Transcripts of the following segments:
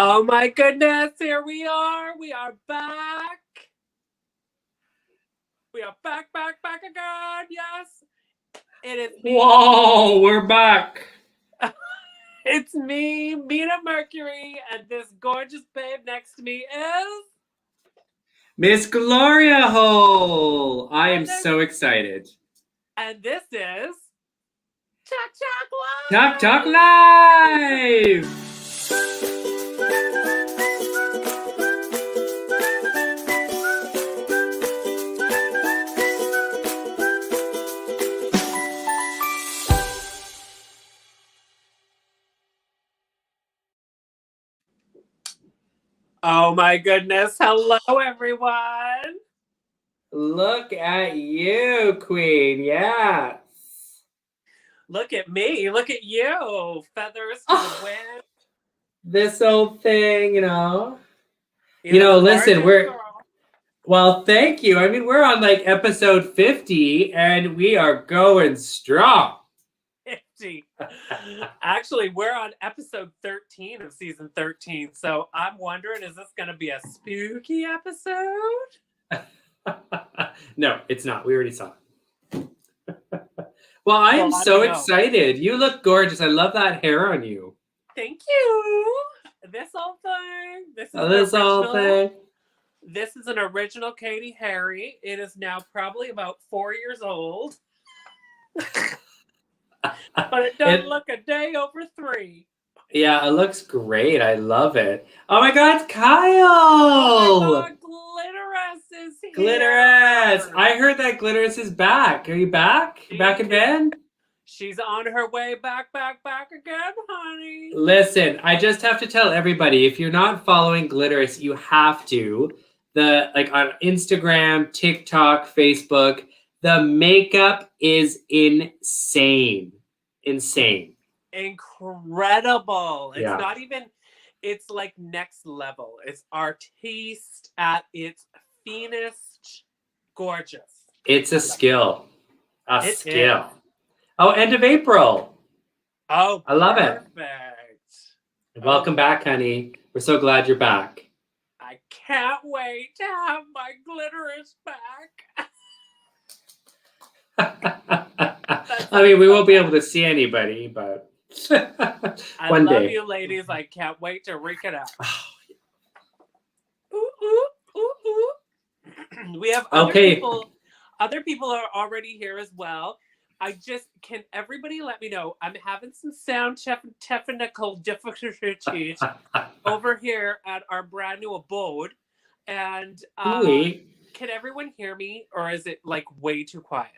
Oh my goodness, here we are. We are back. We are back again. Yes. It is me. Whoa, we're back. It's me, Mina Mercury, and this gorgeous babe next to me is Miss Gloria Hole. I am so excited. And this is Talk Talk Live. Talk Live. Oh my goodness. Hello, everyone. Look at you, Queen. Yeah. Look at me. Look at you. Feathers to the wind. This old thing, you know. Listen, well, thank you. I mean, we're on like episode 50 and we are going strong. 50. Actually, we're on episode 13 of season 13. So I'm wondering, is this going to be a spooky episode? No, it's not. We already saw it. Well, I am so excited. You look gorgeous. I love that hair on you. Thank you. This old thing. This is an original Katie Harry. It is now probably about 4 years old. But it doesn't look a day over 3. Yeah, it looks great. I love it. Oh my God, Kyle! Oh my God, Glitteress is here. Glitteress! I heard that Glitteress is back. Are you back? Back in bed? She's on her way back again, honey. Listen, I just have to tell everybody, if you're not following Glitteress, you have to. On Instagram, TikTok, Facebook, the makeup is insane. Insane. Incredible. It's not even, it's like next level. It's artiste at its finest. Gorgeous. It's a skill. A skill. Oh, end of April. Oh, I love it. Welcome back, honey. We're so glad you're back. I can't wait to have my Glitteress back. I mean, we won't be able to see anybody, but I love you, ladies. I can't wait to wreak it out. Ooh, ooh, ooh, ooh. We have other people. Other people are already here as well. Can everybody let me know? I'm having some sound technical difficulties over here at our brand new abode. And can everyone hear me, or is it like way too quiet?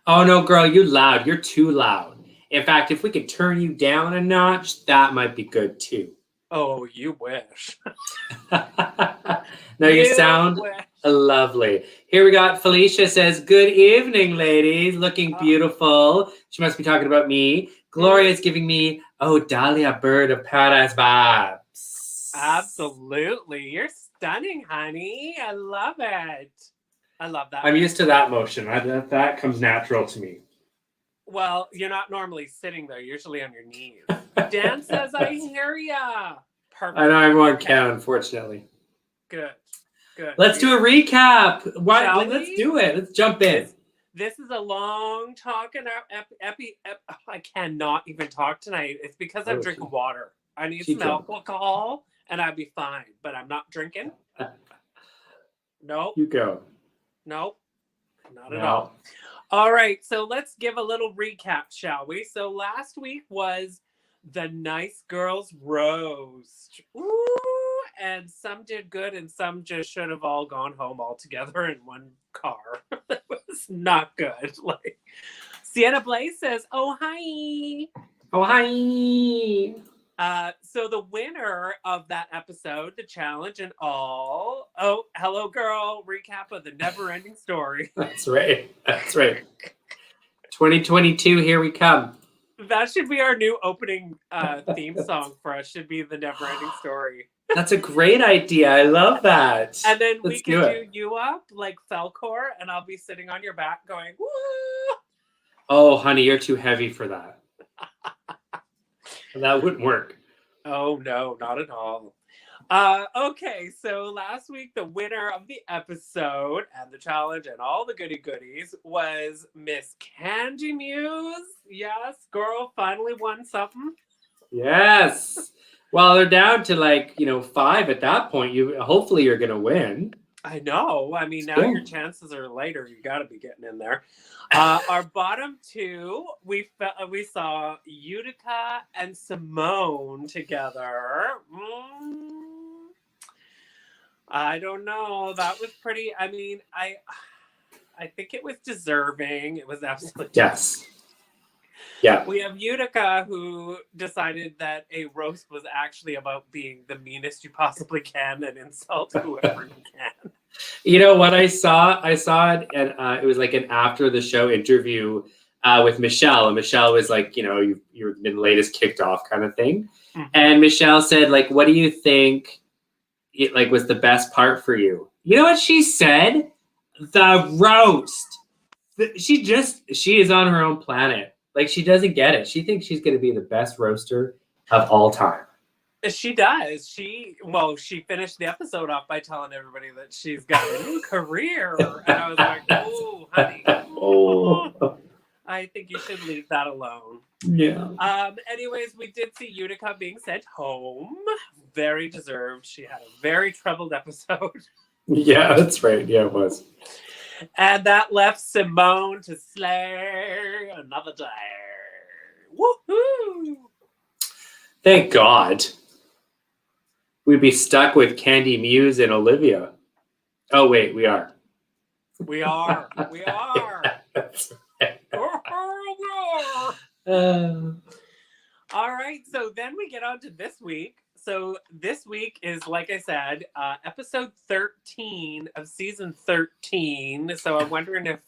Oh no, girl, you're loud. You're too loud. In fact, if we could turn you down a notch, that might be good too. Oh, you wish. No, you sound lovely. Here we got Felicia says, good evening, ladies. Looking beautiful. She must be talking about me. Gloria's giving me, Dahlia Bird of Paradise vibes. Absolutely. You're stunning, honey. I love it. I love that. I'm used to that motion. That comes natural to me. Well, you're not normally sitting there. Usually on your knees. Dan says, I hear ya. Perfect. I know everyone can, unfortunately. Good. Let's do a recap. Let's do it. Let's jump in. This is a long talk in our I cannot even talk tonight. It's because I'm drinking water. I need some alcohol and I'd be fine, but I'm not drinking. Nope. You go. Nope. Not at all. All right, so let's give a little recap, shall we? So last week was the Nice Girls Roast. Ooh, and some did good and some just should have all gone home all together in one car. It was not good. Like Sienna Blaze says, oh, hi. Oh, hi. So the winner of that episode, the challenge and all. Oh, hello, girl. Recap of the never-ending story. That's right. 2022, here we come. That should be our new opening theme song for us. Should be the never-ending story. That's a great idea. I love that. And then we can do you up like Felcor, and I'll be sitting on your back going, woo! Oh, honey, you're too heavy for that. That wouldn't work. Oh, no, not at all. Okay, so last week the winner of the episode and the challenge and all the goodies was Miss Candy Muse. Yes, girl, finally won something. Yes. Well, they're down to 5 at that point. Hopefully you're gonna win. I know. I mean, now Yeah. your chances are lighter. You got to be getting in there. Our bottom two, we saw Utica and Simone together. I don't know. That was pretty. I mean, I think it was deserving. It was absolutely Yes. Yeah. We have Utica, who decided that a roast was actually about being the meanest you possibly can and insult whoever you can. You know what I saw? I saw it, and it was like an after the show interview with Michelle, and Michelle was like, you've been latest kicked off kind of thing, and Michelle said, like, what do you think? It was the best part for you. You know what she said? The roast. She is on her own planet. Like, she doesn't get it. She thinks she's going to be the best roaster of all time. She does. She finished the episode off by telling everybody that she's got a new career. And I was like, oh, honey. Oh. I think you should leave that alone. Yeah. Anyways, we did see Utica being sent home. Very deserved. She had a very troubled episode. Yeah, that's right. Yeah, it was. And that left Simone to slay another day. Woohoo! Thank God. We'd be stuck with Candy Muse and Olivia. Oh, wait, we are. We are. We are. That's All right. So then we get on to this week. So this week is, like I said, episode 13 of season 13. So I'm wondering if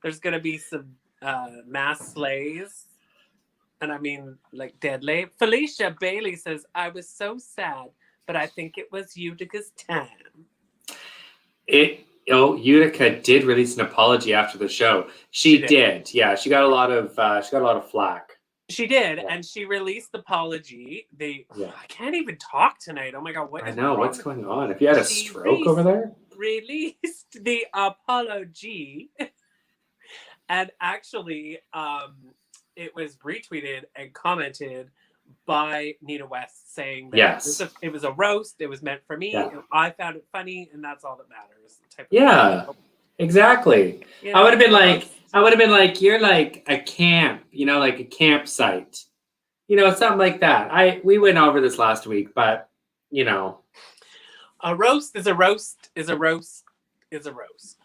there's going to be some mass slays. And I mean, like, deadly. Felicia Bailey says, I was so sad, but I think it was Utica's time. Utica did release an apology after the show. She did. Yeah, she got a lot of flack. She did, and she released the apology. I can't even talk tonight. Oh my God, what is wrong? What's going on? If you had a stroke over there? Released the apology. And actually, it was retweeted and commented by Nina West saying that it was a roast. It was meant for me. Yeah. I found it funny, and that's all that matters. Exactly. You know, I would have been like, you're like a camp, like a campsite, something like that. We went over this last week, but a roast is a roast is a roast is a roast.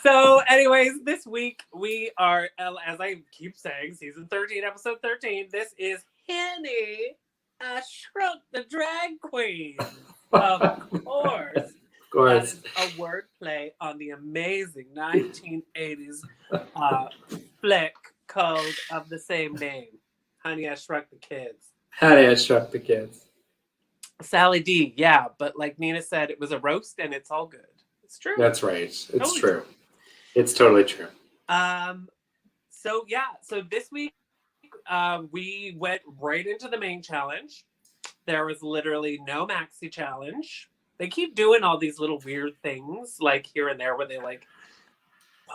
So, anyways, this week we are, as I keep saying, season 13, episode 13. This is Henny, Shrunk The Drag Queens. Of course. Of course. That is a wordplay on the amazing 1980s flick called of the same name. Honey, I Shrunk the Kids. Honey, I Shrunk the Kids. Sally D, yeah, but like Nina said, it was a roast and it's all good. It's true. That's right. It's true. It's totally true. So this week we went right into the main challenge. There was literally no maxi challenge. They keep doing all these little weird things like here and there where they like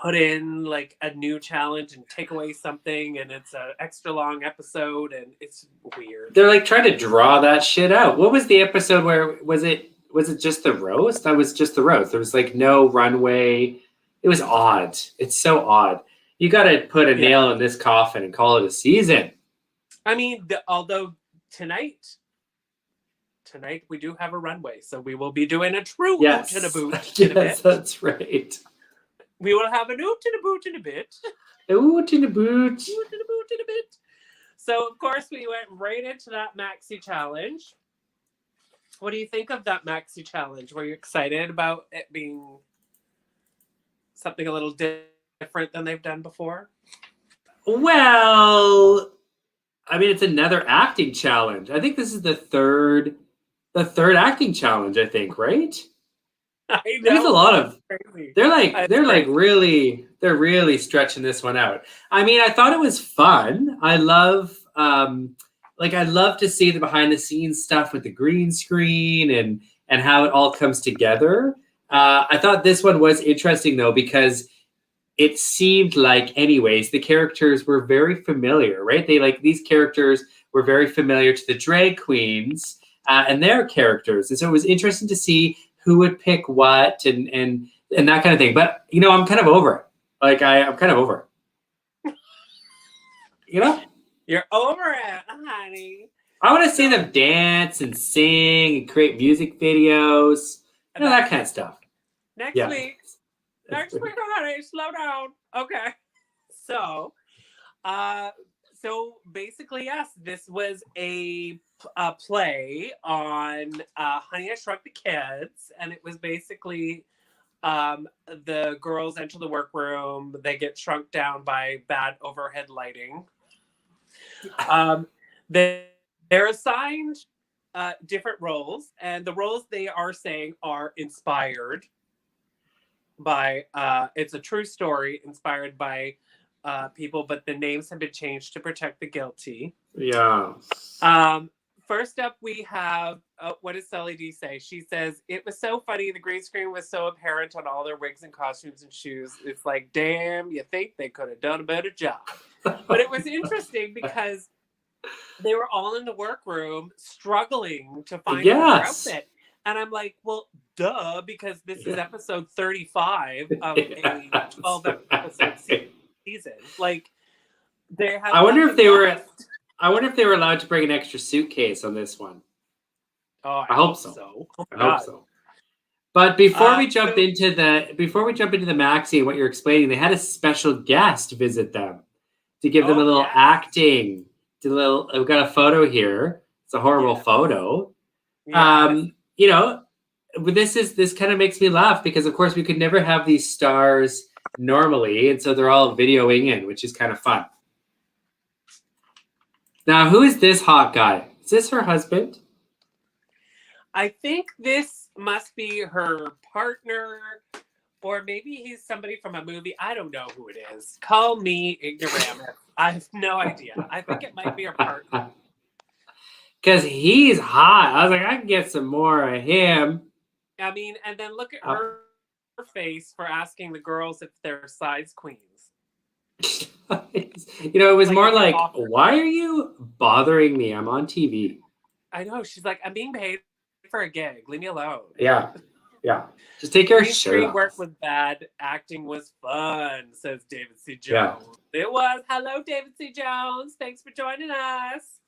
put in like a new challenge and take away something and it's an extra long episode and it's weird. They're like trying to draw that shit out. What was the episode where was it just the roast? That was just the roast. There was like no runway. It was odd. It's so odd. You got to put a nail in this coffin and call it a season. I mean, although tonight we do have a runway, so we will be doing a true oot and a boot in a bit. That's right. We will have an oot and a boot in a bit. Oot and a boot. Oot and a boot in a bit. So, of course, we went right into that maxi challenge. What do you think of that maxi challenge? Were you excited about it being something a little different than they've done before? Well, I mean, it's another acting challenge. I think this is the third acting challenge, I think, right? I know. There's a lot of they're really stretching this one out. I mean, I thought it was fun. I love like I love to see the behind the scenes stuff with the green screen and how it all comes together. I thought this one was interesting though, because it seemed like, anyways, the characters were very familiar, right? These characters were very familiar to the drag queens and their characters, and so it was interesting to see who would pick what and that kind of thing. But I'm kind of over it. Like I'm kind of over it. You're over it, honey. I want to see them dance and sing and create music videos, that kind of stuff. Next week, honey, slow down. Okay. So, basically, yes, this was a play on Honey, I Shrunk the Kids, and it was basically the girls enter the workroom, they get shrunk down by bad overhead lighting. They're assigned different roles, and the roles they are saying are inspired by it's a true story inspired by people, but the names have been changed to protect the guilty. Yeah. First up, we have what does Sully D say? She says, it was so funny. The green screen was so apparent on all their wigs and costumes and shoes. It's like, damn, you think they could have done a better job. But it was interesting because they were all in the workroom struggling to find their outfit. And I'm like, well, duh, because this is episode 35 of a 12-episode season. Like, they have. I wonder if they were allowed to bring an extra suitcase on this one. Oh, I hope so. I hope so. But before we jump into the maxi and what you're explaining, they had a special guest visit them to give them a little acting. We've got a photo here. It's a horrible photo. Yes. This kind of makes me laugh because of course we could never have these stars normally, and so they're all videoing in, which is kind of fun. Now, who is this hot guy? Is this her husband? I think this must be her partner, or maybe he's somebody from a movie. I don't know who it is. Call me ignorant. I have no idea. I think it might be her partner. Because he's hot. I was like, I can get some more of him. I mean, and then look at her face for asking the girls if they're size queens. It was like, more like, why are you bothering me? I'm on TV. I know. She's like, I'm being paid for a gig. Leave me alone. Yeah. Just take your shirt off. Work was bad. Acting was fun, says David C. Jones. Yeah. It was. Hello, David C. Jones. Thanks for joining us.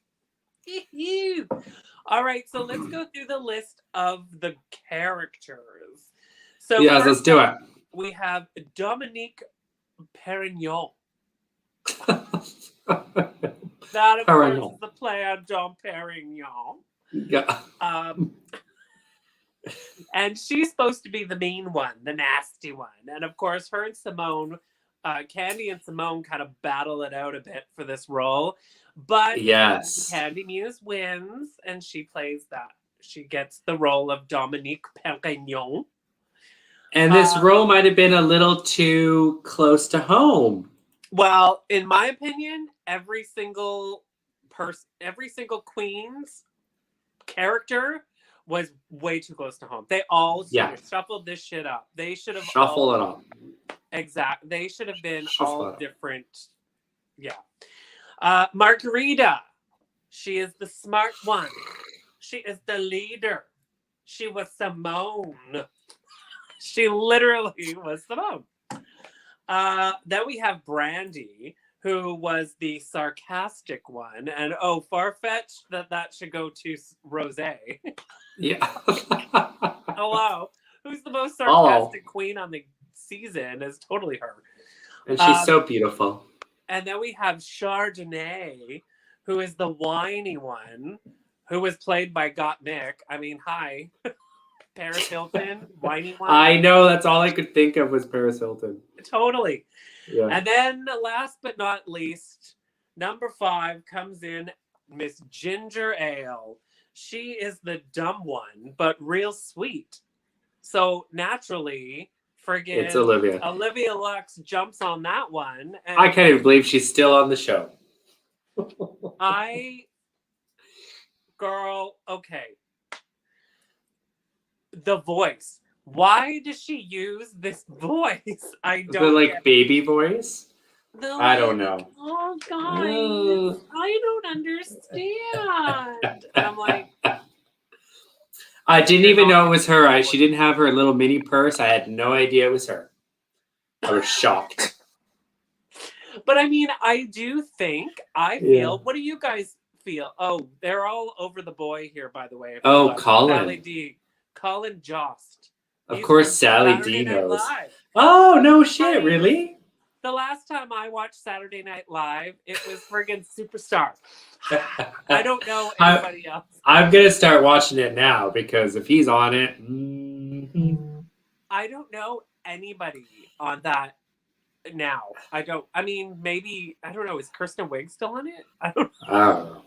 All right, so let's go through the list of the characters. So let's do it. We have Dominique Perignon. That, of course, is the play on Dom Perignon. Yeah. And she's supposed to be the mean one, the nasty one. And, of course, her and Simone, Candy and Simone kind of battle it out a bit for this role. But Candy Muse wins, and she plays that. She gets the role of Dominique Perignon. And this role might have been a little too close to home. Well, in my opinion, every single queen's character was way too close to home. They all shuffled this shit up. They should have shuffled it up. Exactly. They should have been all different. Yeah. Margarita. She is the smart one. She is the leader. She was Simone. She literally was Simone. Then we have Brandy, who was the sarcastic one. And far-fetched that should go to Rosé. Yeah. Hello. Who's the most sarcastic queen on the season is totally her. And she's so beautiful. And then we have Chardonnay, who is the whiny one, who was played by Gottmik. I mean, hi. Paris Hilton, whiny one. I know, that's all I could think of was Paris Hilton. Totally. Yeah. And then last but not least, number 5 comes in Miss Ginger Ale. She is the dumb one, but real sweet. So naturally, it's Olivia. Olivia Lux jumps on that one. And I can't even believe she's still on the show. I Girl, okay. The voice. Why does she use this voice? I The don't like get baby voice. the I don't like, know. oh Oh. guys, I don't understand. And I'm like, I didn't you're even not know it was her. She didn't have her little mini purse. I had no idea it was her. I was shocked. But I mean, I do think, I feel, what do you guys feel? Oh, they're all over the boy here, by the way. If you Oh, look. Colin. Sally D. Colin Jost. Of He's course, from Sally Saturday D Night knows. Live. Oh, no shit, Like, really? The last time I watched Saturday Night Live, it was friggin' Superstar. I don't know anybody else. I'm going to start watching it now because if he's on it. I don't know anybody on that now. I mean, maybe, I don't know, is Kristen Wiig still on it? I don't know.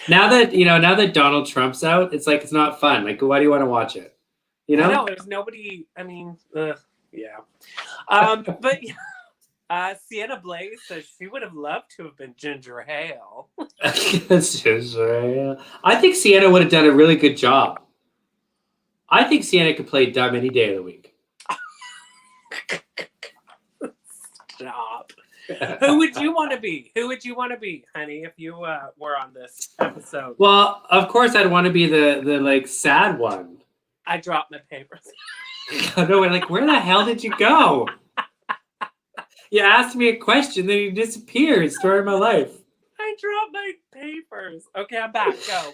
Now that Donald Trump's out, it's like, it's not fun. Like, why do you want to watch it? You know? I know, there's nobody, I mean, yeah. But Sienna Blaze says she would have loved to have been Ginger Hale. I think Sienna would have done a really good job. I think Sienna could play dumb any day of the week. Stop. Who would you want to be? Who would you want to be, honey, if you were on this episode? Well, of course, I'd want to be the like sad one. I dropped my papers. No, like, where the hell did you go? You asked me a question, then you disappeared. Story of my life. I dropped my papers. Okay, I'm back. Go.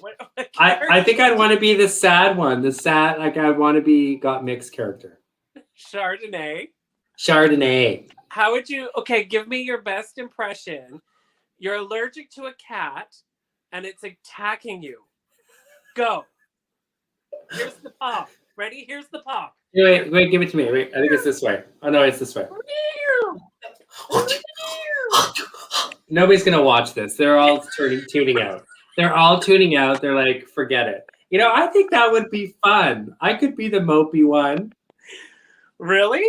I think I'd want to be the sad one. The sad, like, I want to be got mixed character. Chardonnay. How would you? Okay, give me your best impression. You're allergic to a cat, and it's attacking you. Go. Here's the paw. Ready? Here's the paw. Wait, give it to me. Wait, I think it's this way. Oh no, it's this way. Nobody's gonna watch this. They're all tuning out. They're all tuning out. They're like, forget it. I think that would be fun. I could be the mopey one. Really?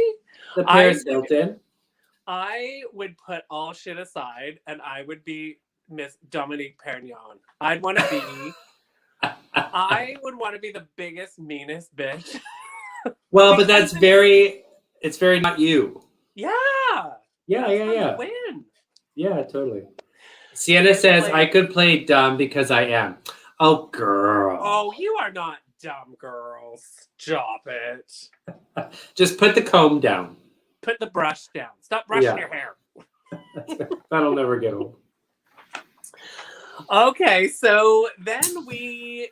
The Paris Hilton. I would put all shit aside, and I would be Miss Dominique Perignon. I would want to be the biggest, meanest bitch. Well, but it's very not you. Yeah. Yeah. Win. Yeah, totally. Sienna says, I could play dumb because I am. Oh, girl. Oh, you are not dumb, girl. Stop it. Just put the comb down. Put the brush down. Stop brushing your hair. That'll never get old. Okay, so then they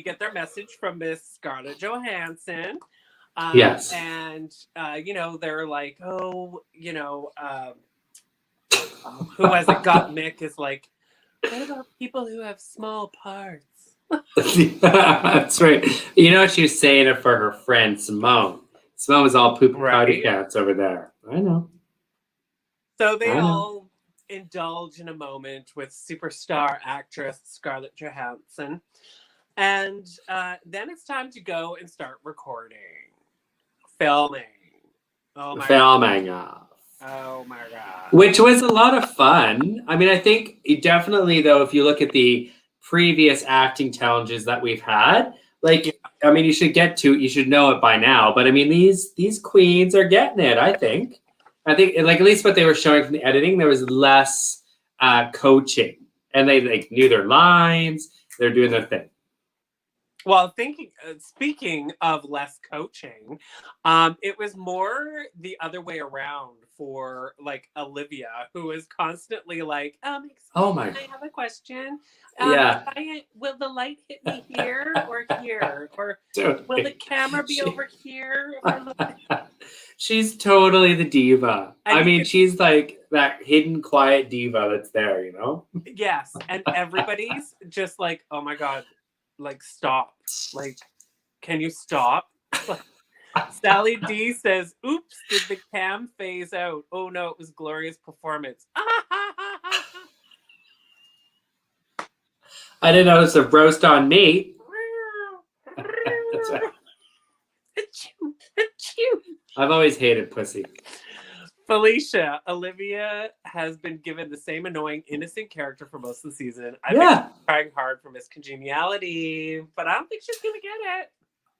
get their message from Miss Scarlett Johansson. Yes. And, they're like, who hasn't got Mick is like, what about people who have small parts? That's right. You know, she was saying it for her friend, Simone. Simone was all poop potty cats over there. I know. So they all indulge in a moment with superstar actress Scarlett Johansson. And then it's time to go and start recording. Filming. Oh my God. Oh my God. Which was a lot of fun. I mean, I think definitely, though, if you look at the previous acting challenges that we've had, like, I mean, you should know it by now. But I mean, these queens are getting it, I think. Like, at least what they were showing from the editing, there was less coaching. And they knew their lines. They're doing their thing. Well, speaking of less coaching, it was more the other way around for like Olivia, who is constantly like, oh my! I have a question. Yeah. Will the light hit me here or here, or will the camera be over here? She's totally the diva. I mean, she's like that hidden, quiet diva that's there, Yes, and everybody's just like, oh my God. Like, stop. Like, can you stop? Sally D says, oops, did the cam phase out? Oh no, it was Gloria's performance. I didn't notice a roast on me. I've always hated pussy. Felicia, Olivia has been given the same annoying, innocent character for most of the season. I think Yeah. she's trying hard for Miss Congeniality, but I don't think she's gonna get it.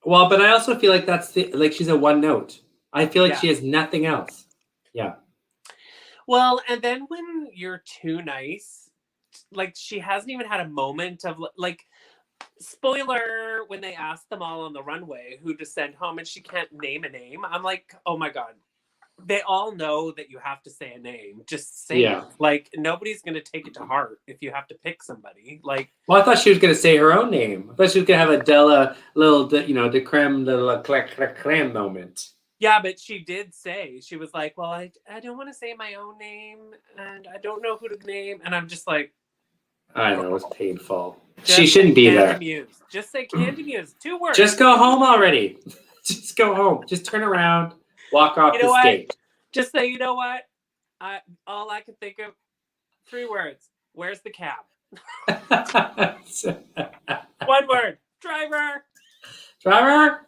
Well, but I also feel like she's a one note. I feel like Yeah. she has nothing else. Yeah. Well, and then when you're too nice, like she hasn't even had a moment of like, spoiler, when they asked them all on the runway who to send home and she can't name a name. I'm like, oh my God. They all know that you have to say a name. Just say it. Like, nobody's going to take it to heart if you have to pick somebody. Like, well, I thought she was going to say her own name. I thought she was going to have a Della little, de creme, little creme moment. Yeah, but she did say, she was like, well, I don't want to say my own name and I don't know who to name. And I'm just like, I know, it was painful. just She shouldn't be Candy there. Muse. Just say Candy Muse. 2 words. Just go home already. Just go home. Just turn around, walk off the stage. Just say, you know what? All I can think of, 3 words. Where's the cab? 1 word. Driver. Driver.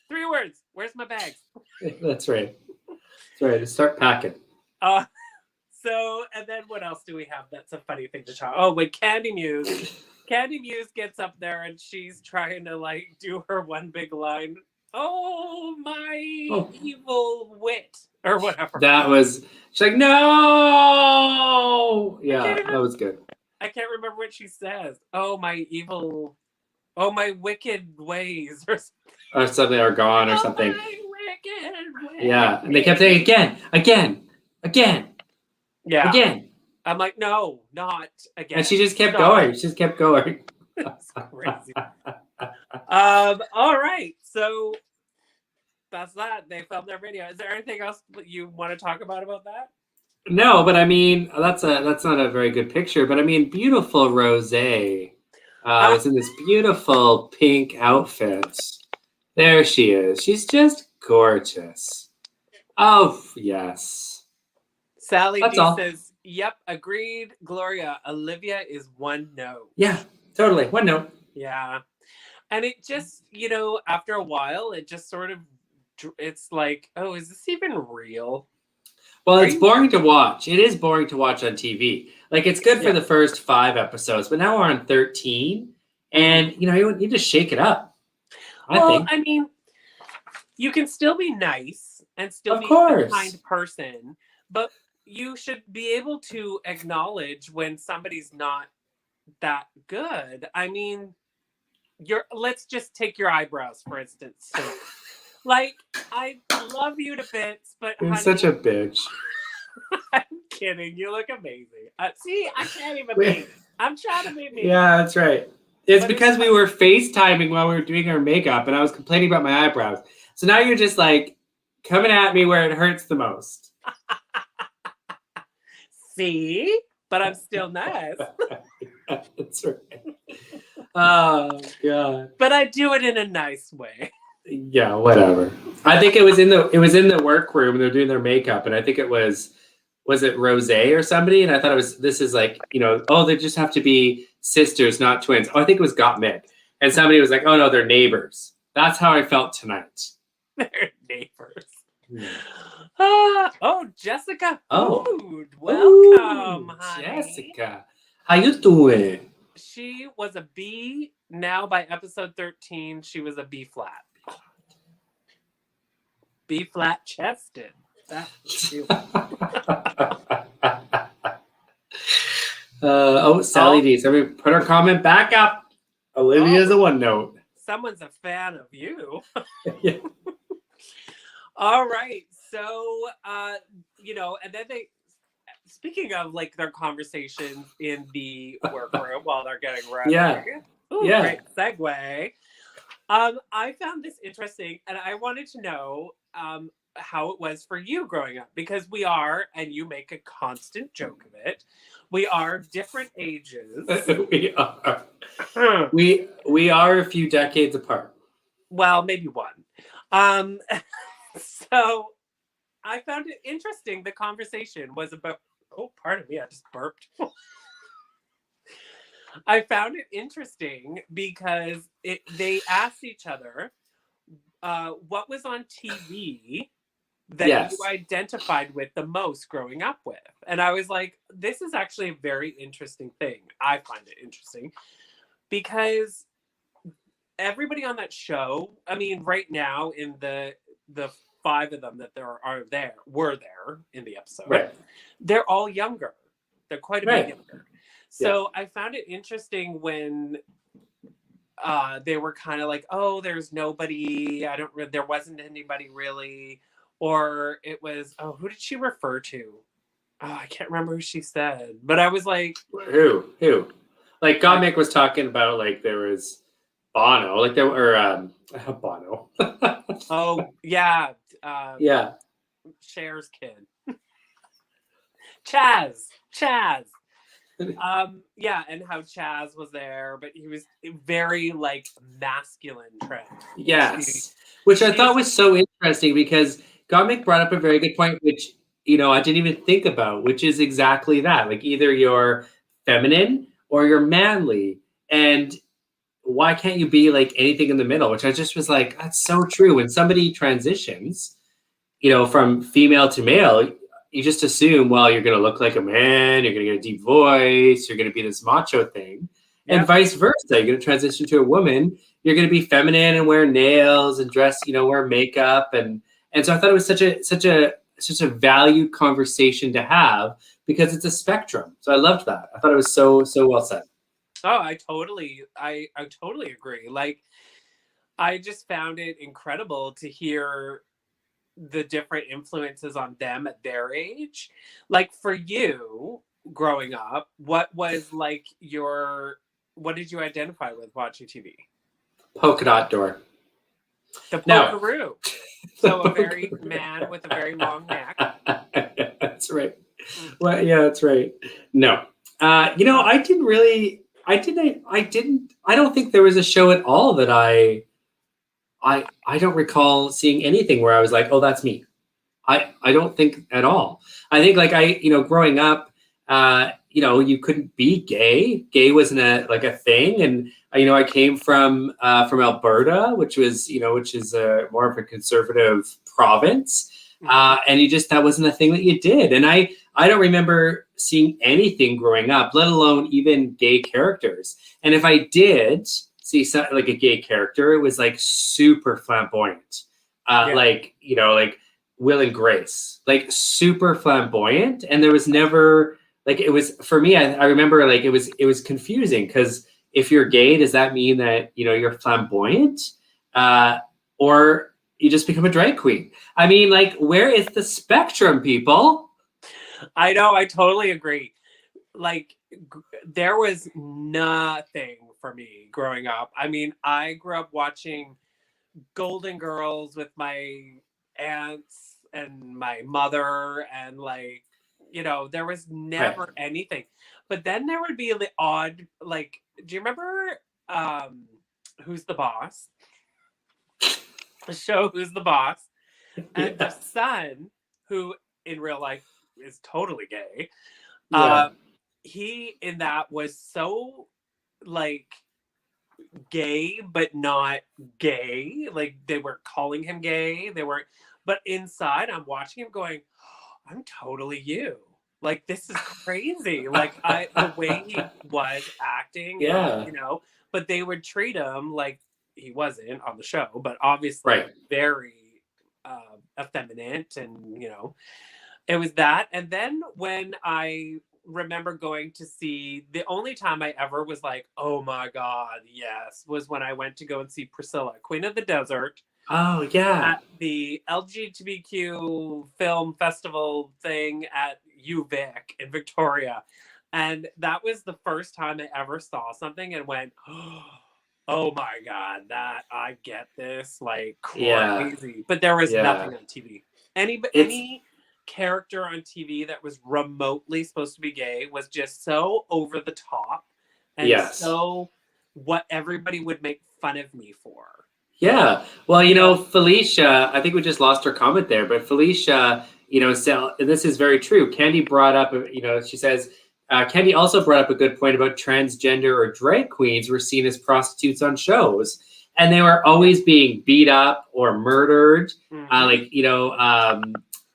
3 words. Where's my bags? That's right. That's right. Just start packing. So, and then what else do we have? That's a funny thing to talk. Oh, when Candy Muse gets up there and she's trying to like do her one big line. Oh, my evil wit, or whatever. She's like, no. Yeah, that was good. I can't remember what she says. Oh, my wicked ways, or something, or gone, or something. My wicked ways. Yeah, and they kept saying again. Yeah. Again. I'm like, no, not again. And she just kept going. She just kept going. That's crazy. All right. So that's that. They filmed their video. Is there anything else you want to talk about that? No, but I mean, that's not a very good picture. But I mean, beautiful Rosé was in this beautiful pink outfit. There she is. She's just gorgeous. Oh, yes. Sally D says, yep, agreed. Gloria, Olivia is 1 note. Yeah, totally. 1 note. Yeah. And it just, after a while, it just sort of, it's like, oh, is this even real? Well, it's boring to watch. It is boring to watch on TV. Like, it's good for the first 5 episodes, but now we're on 13, and, you need to shake it up. I mean, you can still be nice and still be a kind person, but you should be able to acknowledge when somebody's not that good. I mean, let's just take your eyebrows, for instance. Like, I love you to bits, but you're such a bitch. I'm kidding. You look amazing. See, I can't even be. I'm trying to be me. Yeah, that's right. It's because we were FaceTiming while we were doing our makeup, and I was complaining about my eyebrows. So now you're just like coming at me where it hurts the most. See? But I'm still nice. That's right. Oh, God. But I do it in a nice way. Yeah, whatever. I think it was in the workroom. They're doing their makeup, and I think it was it Rosé or somebody? And I thought this is like, they just have to be sisters, not twins. Oh, I think it was Gottmik. And somebody was like, oh no, they're neighbors. That's how I felt tonight. They're neighbors. Yeah. Jessica Food. Welcome, honey. Jessica. How you doing? She was a B. Now by episode 13, she was a B flat. B flat chested. Sally D. Somebody put her comment back up. Olivia's a 1 note. Someone's a fan of you. Yeah. All right. So, and then speaking of like their conversations in the workroom while they're getting ready. Yeah. Ooh, great segue. I found this interesting, and I wanted to know how it was for you growing up, because we are, and you make a constant joke of it, we are different ages. We are. We are a few decades apart. Well, maybe 1. So I found it interesting. The conversation was about, pardon me, I just burped. I found it interesting because they asked each other what was on TV that you identified with the most growing up with? And I was like, this is actually a very interesting thing. I find it interesting because everybody on that show, I mean, right now in the 5 of them that were there in the episode, Right. They're all younger. They're quite a bit Right. younger. So I found it interesting when they were kind of like, oh, there's nobody. There wasn't anybody really. Or it was, oh, who did she refer to? Oh, I can't remember who she said. But I was like, Who? Like Gottmik was talking about like there was Bono, like there were Bono. oh yeah, Yeah. Cher's kid. Chaz. Yeah, and how Chaz was there, but he was very like masculine trend. Yes. Which I thought was so interesting because Gottmik brought up a very good point, which I didn't even think about, which is exactly that. Like either you're feminine or you're manly. And why can't you be like anything in the middle? Which I just was like, that's so true. When somebody transitions, from female to male, you just assume, well, you're going to look like a man, you're going to get a deep voice, you're going to be this macho thing. Yep. And vice versa. You're going to transition to a woman, you're going to be feminine and wear nails and dress, wear makeup. And so I thought it was such a valued conversation to have because it's a spectrum. So I loved that. I thought it was so well said. Oh, I totally agree. Like, I just found it incredible to hear the different influences on them at their age. Like for you growing up, what was like what did you identify with watching TV? Polka dot door. The polkaroo. So a very man with a very long neck. That's right. Well, yeah, that's right. No. I don't think there was a show at all that I don't recall seeing anything where I was like, oh, that's me. I don't think at all. I think like growing up, you couldn't be gay. Gay wasn't a thing. And, I came from Alberta, which is more of a conservative province. And that wasn't a thing that you did. And I don't remember seeing anything growing up, let alone even gay characters. And if I did see something like a gay character, it was like super flamboyant. Like Will and Grace, like super flamboyant. And there was never like, it was for me, I remember like it was confusing because if you're gay, does that mean that, you're flamboyant? Or you just become a drag queen? I mean, like, where is the spectrum, people? I know, I totally agree. Like, there was nothing for me growing up. I mean, I grew up watching Golden Girls with my aunts and my mother, and like, there was never anything. But then there would be the odd, like, do you remember Who's the Boss? The show Who's the Boss? And the son, who in real life is totally gay, he in that was so like gay but not gay. Like they were calling him gay, they weren't, but inside I'm watching him going, oh, I'm totally you. Like, this is crazy. Like the way he was acting, but they would treat him like he wasn't on the show, but obviously very effeminate, and it was that. And then when I remember going to see, the only time I ever was like, oh my God, yes, was when I went to go and see Priscilla, Queen of the Desert. Oh, yeah. At the LGBTQ film festival thing at UVic in Victoria. And that was the first time I ever saw something and went, oh my God, that I get this, like crazy. Yeah. But there was nothing on TV. Any character on TV that was remotely supposed to be gay was just so over the top and so what everybody would make fun of me for. Yeah. Well, Felicia, I think we just lost her comment there, but Felicia, so this is very true. Candy brought up, she says, Candy also brought up a good point about transgender or drag queens were seen as prostitutes on shows. and they were always being beat up or murdered, Mhm. like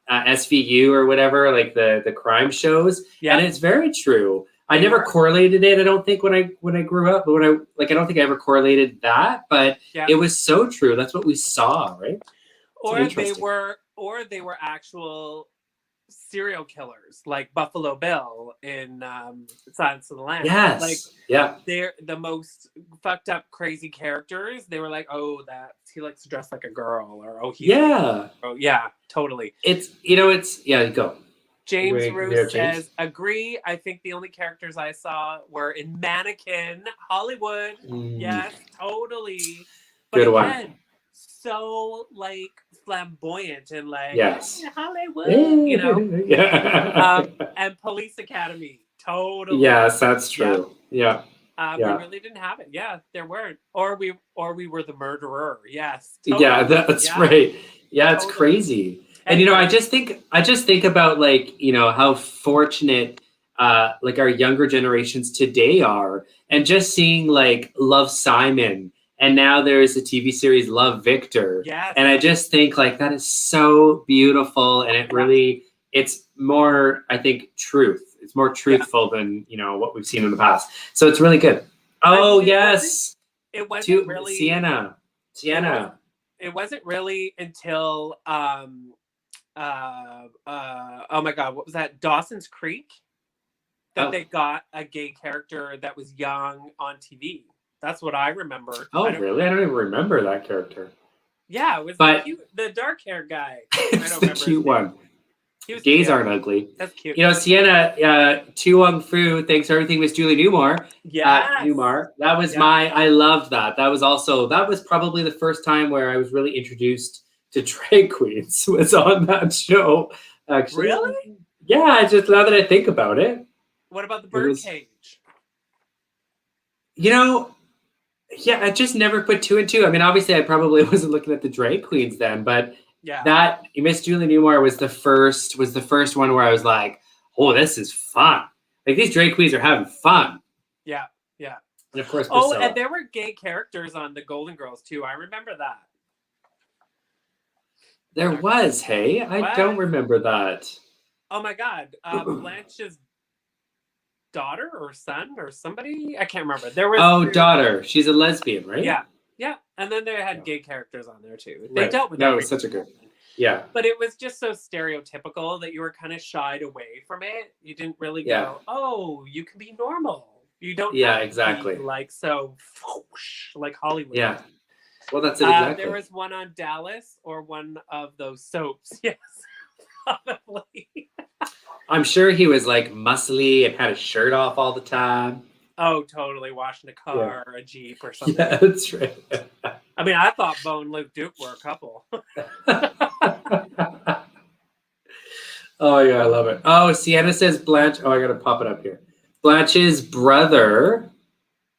SVU or whatever, like the crime shows. Yeah. And it's very true. I They never were. correlated it. I don't think when I grew up, but I don't think I ever correlated that. But Yeah. it was so true. That's what we saw, right? So Or they interesting. were actual serial killers, like Buffalo Bill in Silence of the Lambs. Yes. Like, yeah. they're the most fucked up, crazy characters. They were like, oh, that he likes to dress like a girl, or oh, he's Yeah. oh, yeah, totally. It's go. James Agree, Roos James? says, agree. I think the only characters I saw were in Mannequin, Hollywood. Yes, totally. But Good one. again, so like flamboyant and like, Yes. "Hey, Hollywood, you know. yeah. And Police Academy, totally. Yes, that's true. Yeah. We really didn't have it. Yeah, there weren't. Or we were the murderer. Yes. Totally. Yeah, that's right. Yeah, it's crazy. And I just think about, like, how fortunate like our younger generations today are, and just seeing like Love, Simon, and now there's a TV series Love, Victor. Yes. And I just think like that is so beautiful, and it really it's more, I think, truth. It's more truthful than what we've seen in the past. So it's really good. Oh, yes. It wasn't really Sienna. It wasn't really until oh my god, what was that? Dawson's Creek, that they got a gay character that was young on TV. That's what I remember. Oh, really? I don't even remember that character. Yeah, it was the dark hair guy. It's the cute one. Gays cute. aren't ugly. That's cute. Sienna, Tu Wong Fu, thanks for everything, Miss Julie Newmar. Yeah. Newmar. That was I loved that. That was probably the first time where I was really introduced to drag queens, was on that show. Actually. Really? Yeah, just now that I think about it. What about the Birdcage? Yeah, I just never put two and two. I mean, obviously I probably wasn't looking at the drag queens then, but that Miss Julie Newmar was the first one where I was like, oh, this is fun. Like, these drag queens are having fun. Yeah, yeah. And of course, Priscilla. Oh, and there were gay characters on the Golden Girls too. I remember that. There was, hey? I don't remember that. Oh my god. Blanche's daughter or son or somebody? I can't remember. There was daughter. She's a lesbian, right? Yeah. Yeah. And then they had gay characters on there too. They dealt with that. Was such a good. Yeah. But it was just so stereotypical that you were kind of shied away from it. You didn't really go, oh, you can be normal. You don't have to be like so like Hollywood. Yeah. Well, that's it exactly. There was one on Dallas or one of those soaps. Yes. Probably. I'm sure he was like muscly and had his shirt off all the time. Oh, totally. Washing a car or a Jeep or something. Yeah, that's right. I mean, I thought Bo and Luke Duke were a couple. Oh, yeah, I love it. Oh, Sienna says Blanche. Oh, I got to pop it up here. Blanche's brother.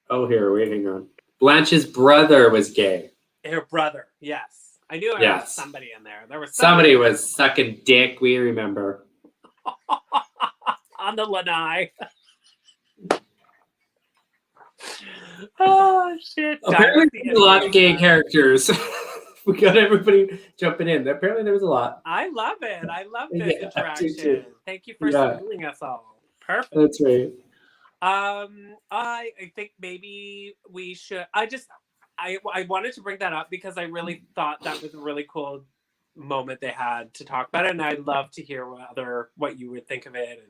Oh, here, wait, hang on. Blanche's brother was gay. Her brother, yes. I knew there was somebody in there. There was somebody was sucking dick, we remember. On the lanai. Oh, shit. Apparently, there's a lot of gay characters. We got everybody jumping in. Apparently, there was a lot. I love it. I love this interaction. Thank you for schooling us all. Perfect. That's right. I think maybe we should. I wanted to bring that up because I really thought that was a really cool moment they had to talk about it, and I'd love to hear what you would think of it.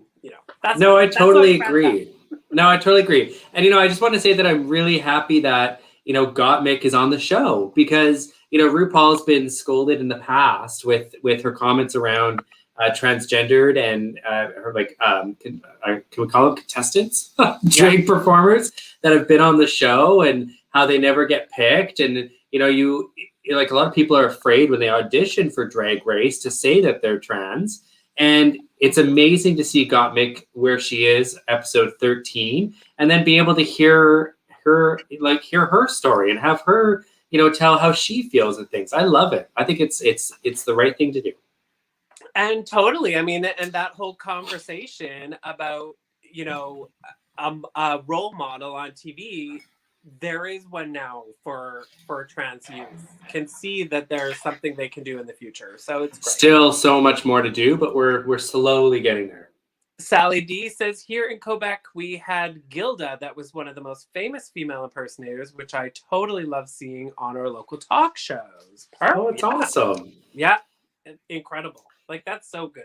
And I totally agree. No, I totally agree. And I just want to say that I'm really happy that Gottmik is on the show, because RuPaul's been scolded in the past with her comments around transgendered and her can we call them contestants, drag performers that have been on the show, and how they never get picked. And like, a lot of people are afraid when they audition for Drag Race to say that they're trans. And it's amazing to see Gottmik where she is, episode 13, and then be able to hear her story and have her, tell how she feels and things. I love it. I think it's the right thing to do. And totally. I mean, and that whole conversation about, a role model on TV there is one now for trans youth. Can see that there's something they can do in the future. So it's great. Still so much more to do, but we're slowly getting there. Sally D says, here in Quebec, we had Gilda. That was one of the most famous female impersonators, which I totally love seeing on our local talk shows. Oh, it's awesome. Yeah, incredible. Like, that's so good.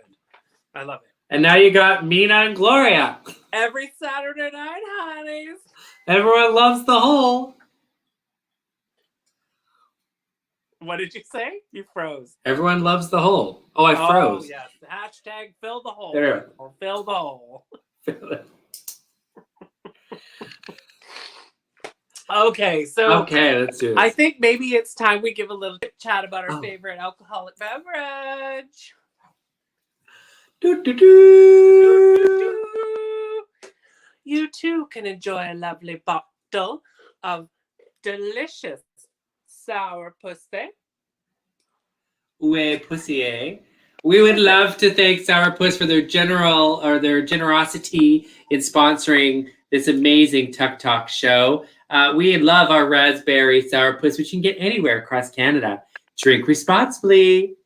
I love it. And now you got Mina and Gloria. Every Saturday night, honeys. Everyone loves the hole. What did you say? You froze. Everyone loves the hole. Oh, I froze. Oh, yes. Hashtag fill the hole. There. Fill the hole. Okay, so let's do this. I think maybe it's time we give a little chat about our favorite alcoholic beverage. Do, do, do. You too can enjoy a lovely bottle of delicious sour pussy. Ouais, pussy, eh? We would love to thank Sourpuss for their generosity in sponsoring this amazing Tuck Talk show. We love our raspberry Sourpuss, which you can get anywhere across Canada. Drink responsibly.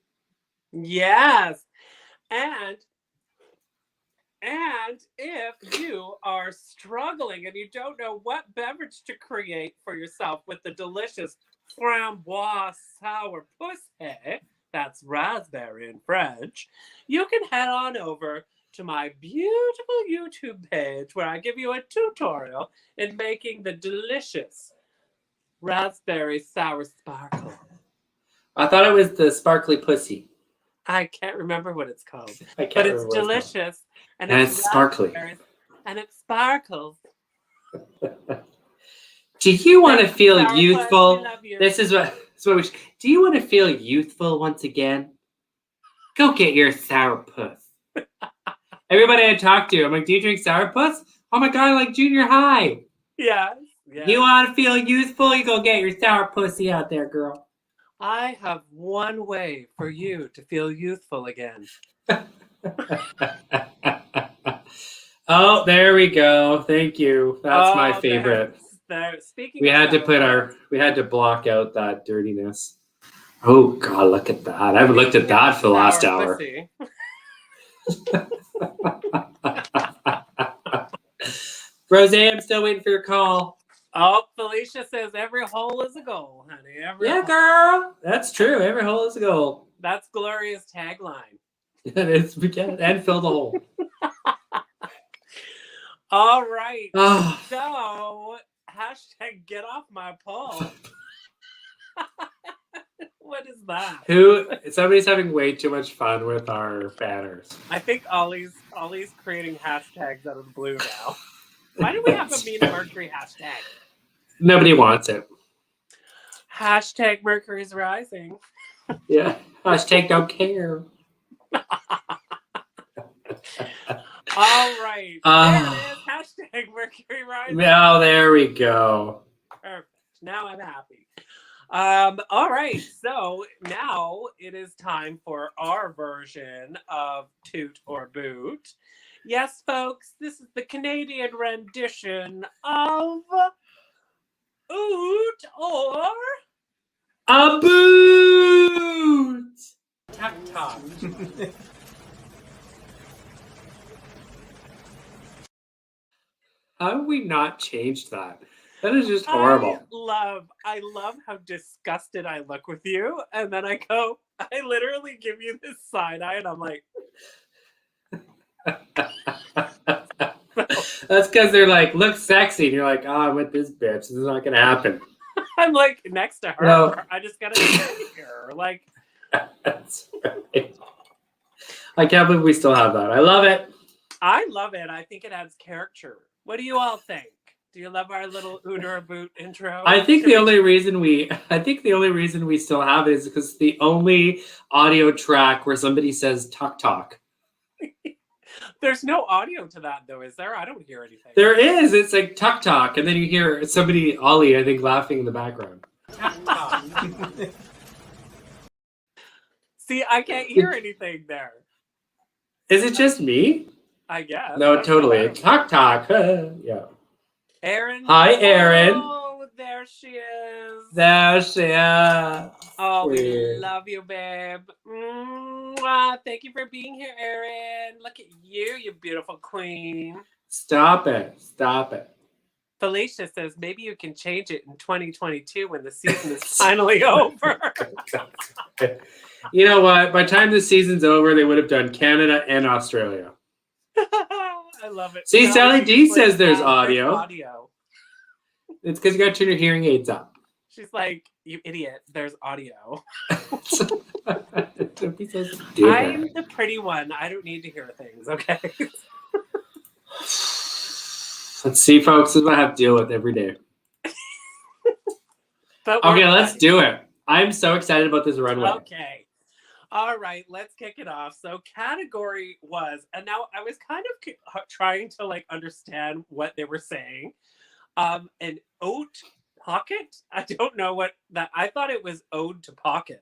Yes. And if you are struggling and you don't know what beverage to create for yourself with the delicious framboise sour pussy, that's raspberry in French, you can head on over to my beautiful YouTube page where I give you a tutorial in making the delicious raspberry sour sparkle. I thought it was the sparkly pussy. I can't remember what it's called, but it's delicious and it's sparkly and it sparkles. Do you want to feel Sourpuss, youthful? we love you. This is what we should. Do you want to feel youthful once again? Go get your Sourpuss. Everybody I talk to, I'm like, do you drink Sourpuss? Oh my God, like junior high. Yes. You want to feel youthful? You go get your Sourpussy out there, girl. I have one way for you to feel youthful again. Oh, there we go. Thank you. That's my favorite. Speaking we had to block out that dirtiness. Oh God, look at that. I haven't looked at that for the last hour. Rose, I'm still waiting for your call. Oh, Felicia says every hole is a goal, honey. Girl. That's true. Every hole is a goal. That's Gloria's tagline. And fill the hole. All right. Oh. So, hashtag get off my pole. What is that? Somebody's having way too much fun with our banners. I think Ollie's creating hashtags out of the blue now. Why do we have a Mina Mercury hashtag? Nobody wants it. Hashtag Mercury's rising. Yeah. Hashtag don't care. All right. There it is. Hashtag Mercury rising. Now there we go. Perfect. Now I'm happy. All right. So now it is time for our version of Toot or Boot. Yes, folks, this is the Canadian rendition of Oot or a Boot. Tuck Talk. How have we not changed that? That is just horrible. I love how disgusted I look with you, and then I literally give you this side eye, and I'm like. That's because they're like, look sexy, and you're like, oh, I'm with this bitch. This is not gonna happen. I'm like next to her. No. I just gotta sit here. Like that's right. I can't believe we still have that. I love it. I love it. I think it adds character. What do you all think? Do you love our little Oot or Boot intro? I think the only reason we still have it is because the only audio track where somebody says "tuck talk." There's no audio to that, though, is there? I don't hear anything. There is. It's like tuck talk, and then you hear somebody, Ollie, I think, laughing in the background. Tuck talk. See, I can't hear anything there. Is it just me? I guess. No, totally. Tuck talk. Yeah. Aaron. Hi, Aaron. Oh, she is. There she is. Oh, we Weird. love you, babe. Mwah. Thank you for being here, Erin. Look at you, you beautiful queen. Stop it. Stop it. Felicia says maybe you can change it in 2022 when the season is finally over. You know what? By the time the season's over, they would have done Canada and Australia. I love it. See, No, Sally she's D like, says there's "There's audio. audio." It's because you got to turn your hearing aids up. She's like, you idiot, there's audio. Don't be so stupid. I'm the pretty one. I don't need to hear things, okay? Let's see, folks. This is what I have to deal with every day. But Okay, we're let's ready. do it. I'm so excited about this runway. Okay. All right, let's kick it off. So category was, and now I was kind of trying to like understand what they were saying. An oat pocket? I don't know what that, I thought it was ode to pocket.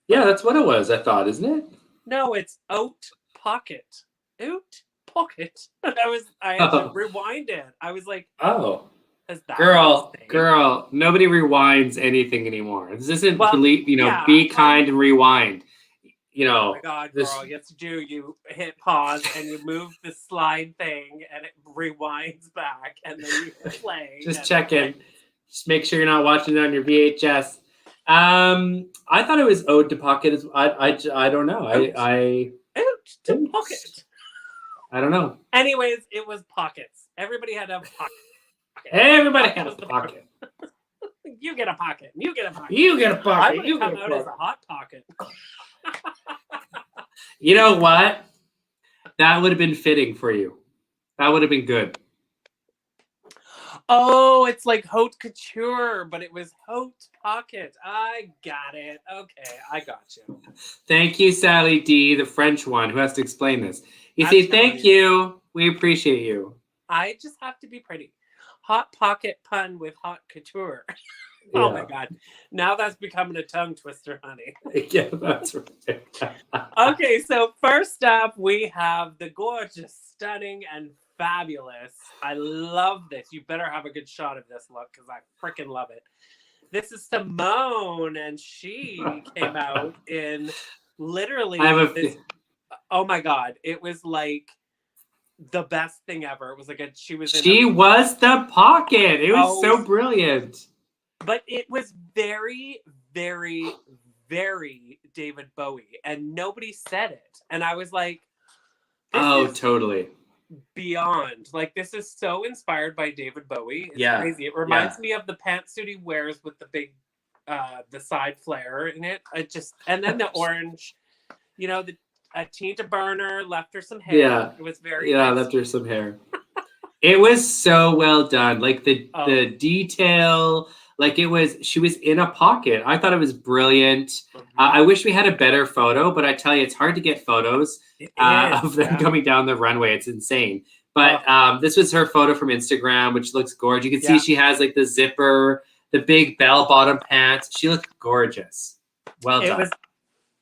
Yeah, that's what it was, I thought, isn't it? No, it's oat pocket. Oat pocket. I had to rewind it. I was like, Oh. is that Girl, nobody rewinds anything anymore. This isn't yeah, be kind and rewind. Oh my God, girl, yes you do. You hit pause and you move the slide thing and it rewinds back and then you hit play. Just check in. Just make sure you're not watching it on your VHS. I thought it was ode to pocket. I don't know. Ode to pocket. I don't know. Anyways, it was pockets. Everybody had a pocket. Everybody had a pocket. You get a pocket. You get a pocket. You get a pocket. You come out as a hot pocket. You know what? That would have been fitting for you. That would have been good. Oh, it's like haute couture, but it was haute pocket. I got it. Okay, I got you. Thank you, Sally D, the French one, who has to explain this. You see, thank you. We appreciate you. I just have to be pretty. Hot pocket pun with haute couture. Yeah. Oh my God. Now that's becoming a tongue twister, honey. Yeah, that's right. Okay, so first up, we have the gorgeous, stunning, and fabulous. I love this. You better have a good shot of this look because I freaking love it. This is Simone, and she came out in literally oh my God. It was like the best thing ever. It was like she was the pocket. It was so brilliant. But it was very, very, very David Bowie, and nobody said it. And I was like, totally. Beyond. Like, this is so inspired by David Bowie. It's crazy. It reminds me of the pantsuit he wears with the big, the side flare in it. And then the orange, the Tina Burner left her some hair. Yeah. It was very nice. Left her some hair. It was so well done. Like the detail. Like she was in a pocket. I thought it was brilliant. Mm-hmm. I wish we had a better photo, but I tell you, it's hard to get photos of them coming down the runway. It's insane. But this was her photo from Instagram, which looks gorgeous. You can see she has like the zipper, the big bell-bottom pants. She looked gorgeous. Well done. It was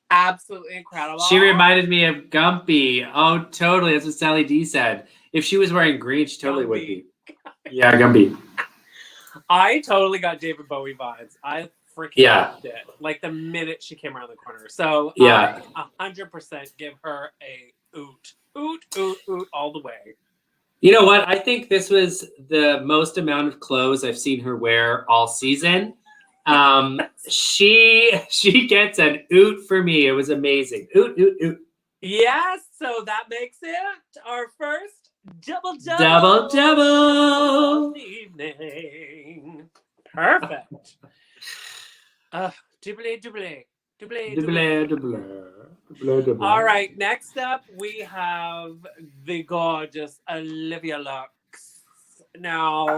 absolutely incredible. She reminded me of Gumpy. Oh, totally. That's what Sally D said. If she was wearing green, she totally would be. Yeah, Gumpy. I totally got David Bowie vibes. I freaking loved it. Like the minute she came around the corner. So I 100% give her a oot all the way. You know what? I think this was the most amount of clothes I've seen her wear all season. She gets an oot for me. It was amazing. Oot. Yes. So that makes it our first double evening. Perfect. Double. All right, next up we have the gorgeous Olivia Lux. Now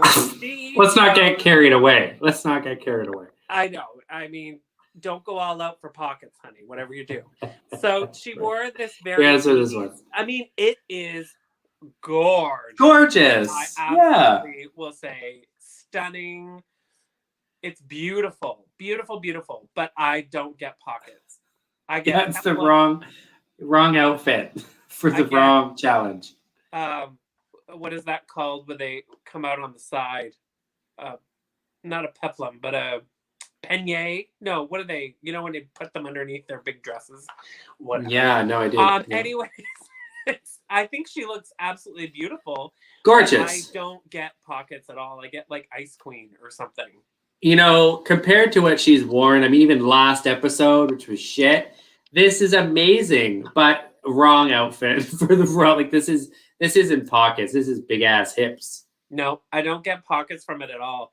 let's not get carried away. I know. I mean, don't go all out for pockets, honey, whatever you do. So she wore this very this was. I mean, it is gorgeous. I absolutely will say stunning. It's beautiful. But I don't get pockets. That's the wrong outfit for the wrong challenge. What is that called when they come out on the side? not a peplum, but a peignet. No, what are they? You know when they put them underneath their big dresses? Whatever. Yeah, no, I did. Yeah. Anyways, I think she looks absolutely beautiful. Gorgeous. I don't get pockets at all. I get like Ice Queen or something. You know, compared to what she's worn, I mean, even last episode, which was shit, this is amazing, but wrong outfit for the wrong. Like this isn't pockets. This is big ass hips. No, I don't get pockets from it at all.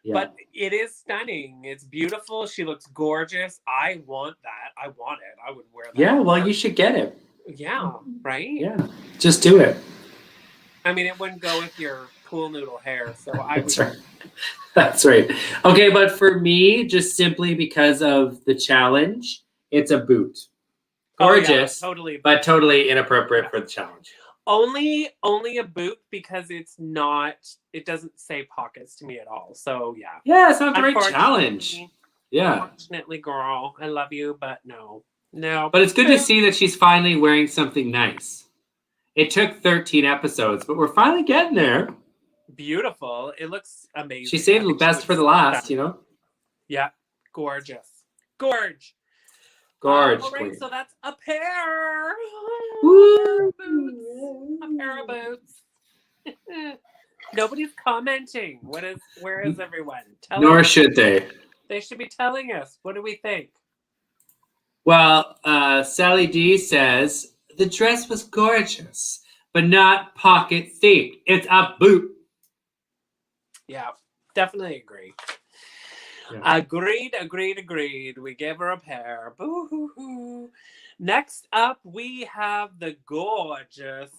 Yeah. But it is stunning. It's beautiful. She looks gorgeous. I want that. I want it. I would wear that. Yeah, well, you should get it. Yeah, right? Yeah, just do it. I mean, it wouldn't go with your pool noodle hair, so I That's would. right. That's right. Okay, but for me, just simply because of the challenge, it's a boot. Gorgeous, totally. but totally inappropriate for the challenge. Only a boot because it's not. It doesn't say pockets to me at all. So yeah. Yeah, it's not the right challenge. Yeah. Unfortunately, girl, I love you, but no. But it's good to see that she's finally wearing something nice. It took 13 episodes, but we're finally getting there. Beautiful. It looks amazing. She saved the best for the last, you know? Yeah. Gorgeous. Gorge. Gorge. All right, so that's a pair. Woo! A pair of boots. Nobody's commenting. Where is everyone? Nor should they. They should be telling us. What do we think? Well, Sally D says, the dress was gorgeous, but not pocket themed. It's a boot. Yeah, definitely agree. Yeah. Agreed. We gave her a pair. Boo-hoo-hoo. Next up, we have the gorgeous,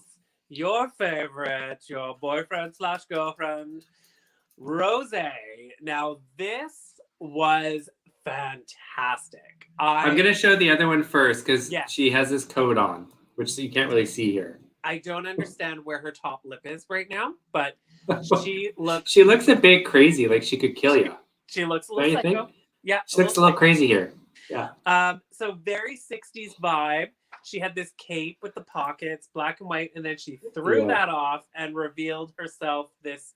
your favorite, your boyfriend/girlfriend, Rose. Now, this was fantastic. I'm going to show the other one first because she has this coat on, which you can't really see here. I don't understand where her top lip is right now, but she looks a bit crazy, like she could kill you. She looks a little psycho. Think? Yeah. She looks a little crazy here. Yeah. So very 60s vibe. She had this cape with the pockets, black and white, and then she threw that off and revealed herself this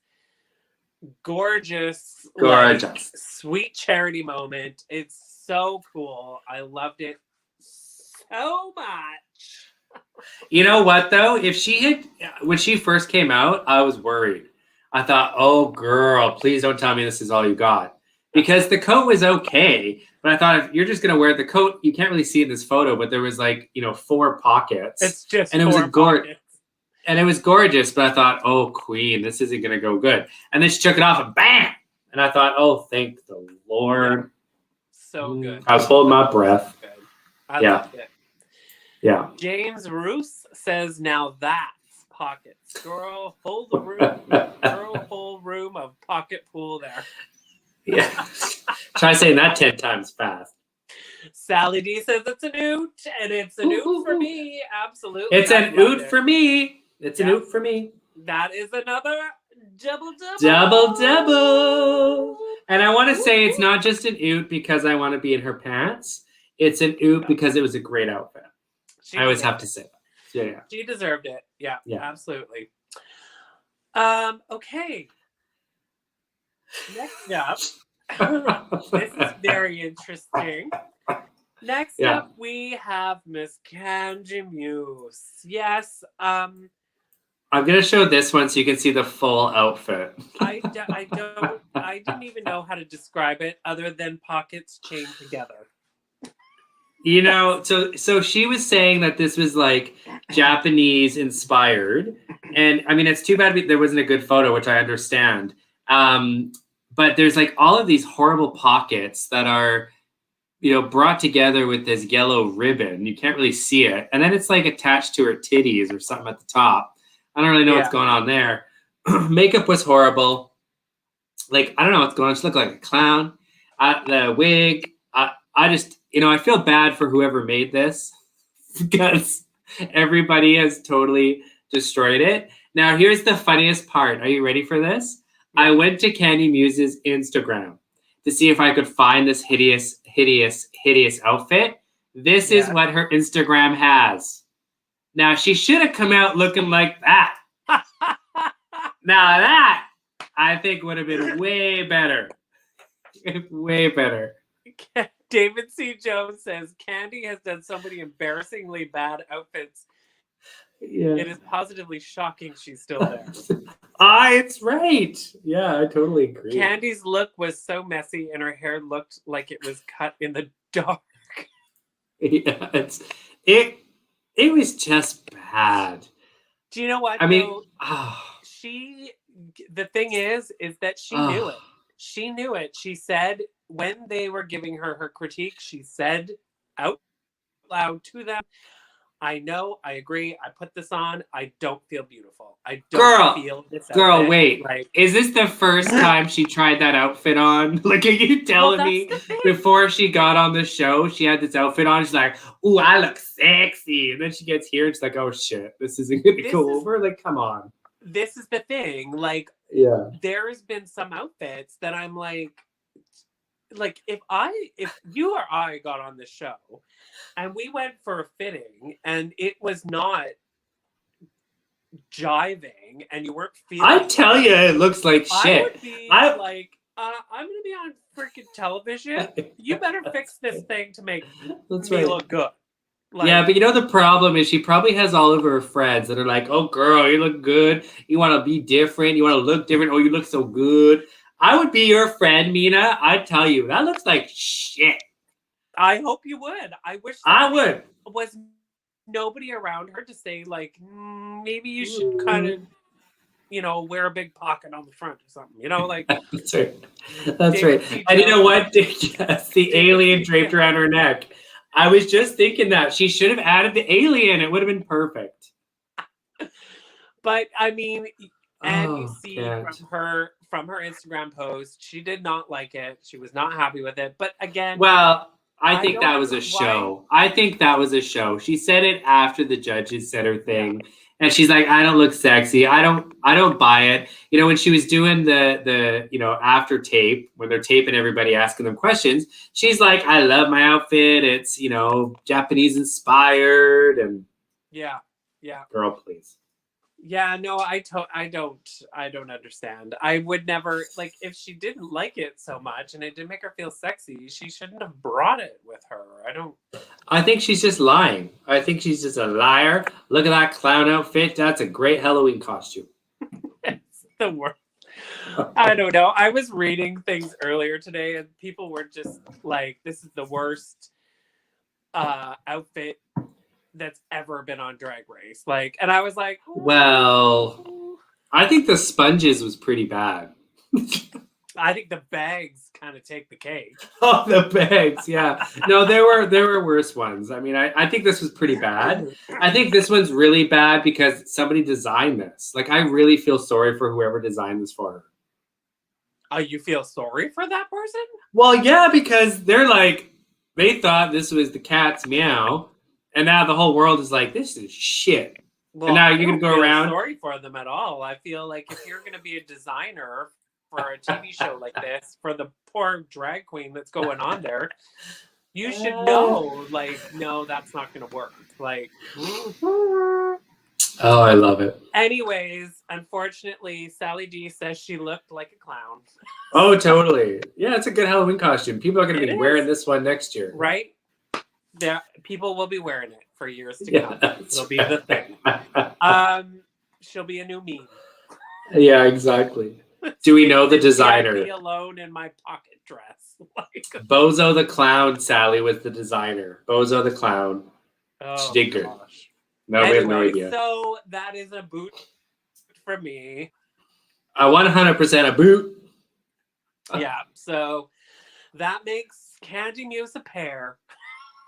gorgeous. Like, sweet charity moment. It's so cool. I loved it so much. You know what though? When she first came out, I was worried. I thought, oh girl, please don't tell me this is all you got. Because the coat was okay, but I thought if you're just gonna wear the coat, you can't really see it in this photo, but there was 4 pockets. It's just and it was and it was gorgeous, but I thought, oh queen, this isn't gonna go good. And then she took it off and bam! And I thought, oh thank the Lord. So good. I was holding my breath. I loved it. Yeah. James Roos says, now that's pockets. Girl, hold the room. Girl, whole room of pocket pool there. Yeah. Try saying that 10 times fast. Sally D says it's an oot, and it's an oot for me. Absolutely. It's an oot for me. It's an oot for me. That is another double. Double. And I want to say it's not just an oot because I want to be in her pants. It's an oot because it was a great outfit. I always have to say that. Yeah. She deserved it. Yeah. Absolutely. Okay. Next up, this is very interesting. Next up, we have Miss Kanji Muse. Yes. I'm gonna show this one so you can see the full outfit. I didn't even know how to describe it other than pockets chained together. You know, so she was saying that this was like Japanese inspired, and I mean it's too bad there wasn't a good photo, which I understand. But there's like all of these horrible pockets that are, brought together with this yellow ribbon. You can't really see it, and then it's like attached to her titties or something at the top. I don't really know what's going on there. Makeup was horrible. Like I don't know what's going on. She looked like a clown. The wig. I just, I feel bad for whoever made this because everybody has totally destroyed it. Now, here's the funniest part. Are you ready for this? I went to Kanji Muse's Instagram to see if I could find this hideous outfit. This is what her Instagram has. Now, she should have come out looking like that. Now, that, I think, would have been way better. Way better. David C. Jones says Candy has done so many embarrassingly bad outfits. Yeah. It is positively shocking she's still there. It's right. Yeah, I totally agree. Candy's look was so messy and her hair looked like it was cut in the dark. Yeah, it was just bad. Do you know what? I mean, though? The thing is that she knew it. She knew it. She said when they were giving her critique, she said out loud to them, I know, I agree, I put this on, I don't feel beautiful. I don't feel this outfit. Girl, wait. Like, is this the first time she tried that outfit on? Like, are you telling me before she got on the show, she had this outfit on? She's like, ooh, I look sexy. And then she gets here and she's like, oh shit, this isn't going to go over. Like, come on. This is the thing. Like, yeah, there's been some outfits that I'm like if you or I got on the show and we went for a fitting and it was not jiving and you weren't feeling I tell you, it looks like shit. I would be like, I'm gonna be on freaking television. You better fix this thing to make me look good. Like, yeah, but you know the problem is she probably has all of her friends that are like, oh girl, you look good. You want to be different. You want to look different. Oh, you look so good. I would be your friend, Mina. I'd tell you, that looks like shit. I hope you would. I wish I would. Was nobody around her to say, like, maybe you should kind of, wear a big pocket on the front or something, like. That's right. That's right. And you know what? Yes, the alien draped around her neck. I was just thinking that. She should have added the alien. It would have been perfect. But, I mean, and you see from her Instagram post, she did not like it. She was not happy with it. But again, well, I think that was a show. I think that was a show. She said it after the judges said her thing, and she's like, "I don't look sexy. I don't buy it." When she was doing the after tape when they're taping everybody, asking them questions, she's like, "I love my outfit. It's Japanese inspired." And yeah, girl, please. Yeah, no, I don't understand. I would never, like, if she didn't like it so much and it didn't make her feel sexy, she shouldn't have brought it with her. I think she's just lying. I think she's just a liar. Look at that clown outfit. That's a great Halloween costume. It's the worst. I don't know. I was reading things earlier today and people were just like, this is the worst outfit that's ever been on Drag Race. Like, and I was like, well, I think the sponges was pretty bad. I think the bags kind of take the cake. Oh, the bags, yeah. No, there were worse ones. I mean, I think this was pretty bad. I think this one's really bad because somebody designed this. Like, I really feel sorry for whoever designed this for her. Oh, you feel sorry for that person? Well, yeah, because they're like, they thought this was the cat's meow. And now the whole world is like, this is shit. Well, and now you're going to go around. I don't feel sorry for them at all. I feel like if you're going to be a designer for a TV show like this, for the poor drag queen that's going on there, you should know, like, no, that's not going to work. Like, oh, I love it. Anyways, unfortunately, Sally D says she looked like a clown. Oh, totally. Yeah, it's a good Halloween costume. People are going to be wearing this one next year. Right? People will be wearing it for years to come. It'll be the thing. She'll be a new meme. Yeah, exactly. Do we know the designer? Be alone in my pocket dress. Bozo the Clown, Sally, was the designer. Bozo the Clown. Oh, she did good. Gosh. No, we have no idea. So that is a boot for me. 100% a boot. Yeah, so that makes Candy Muse a pair.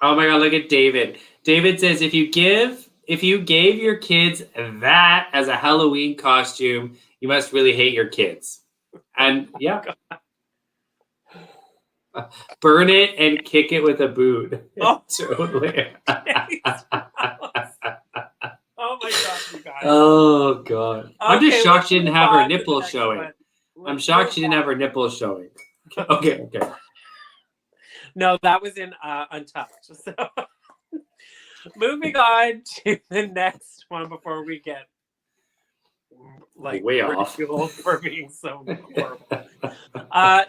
Oh my God, look at David. David says, if you gave your kids that as a Halloween costume, you must really hate your kids. And yeah. Burn it and kick it with a boot. Oh, totally. Oh my God, you guys. Oh God. Okay, I'm just shocked she didn't have her nipples showing. I'm shocked she didn't have her nipples showing. Okay. No, that was in Untouched. So moving on to the next one before we get like way off ridiculed for being so horrible.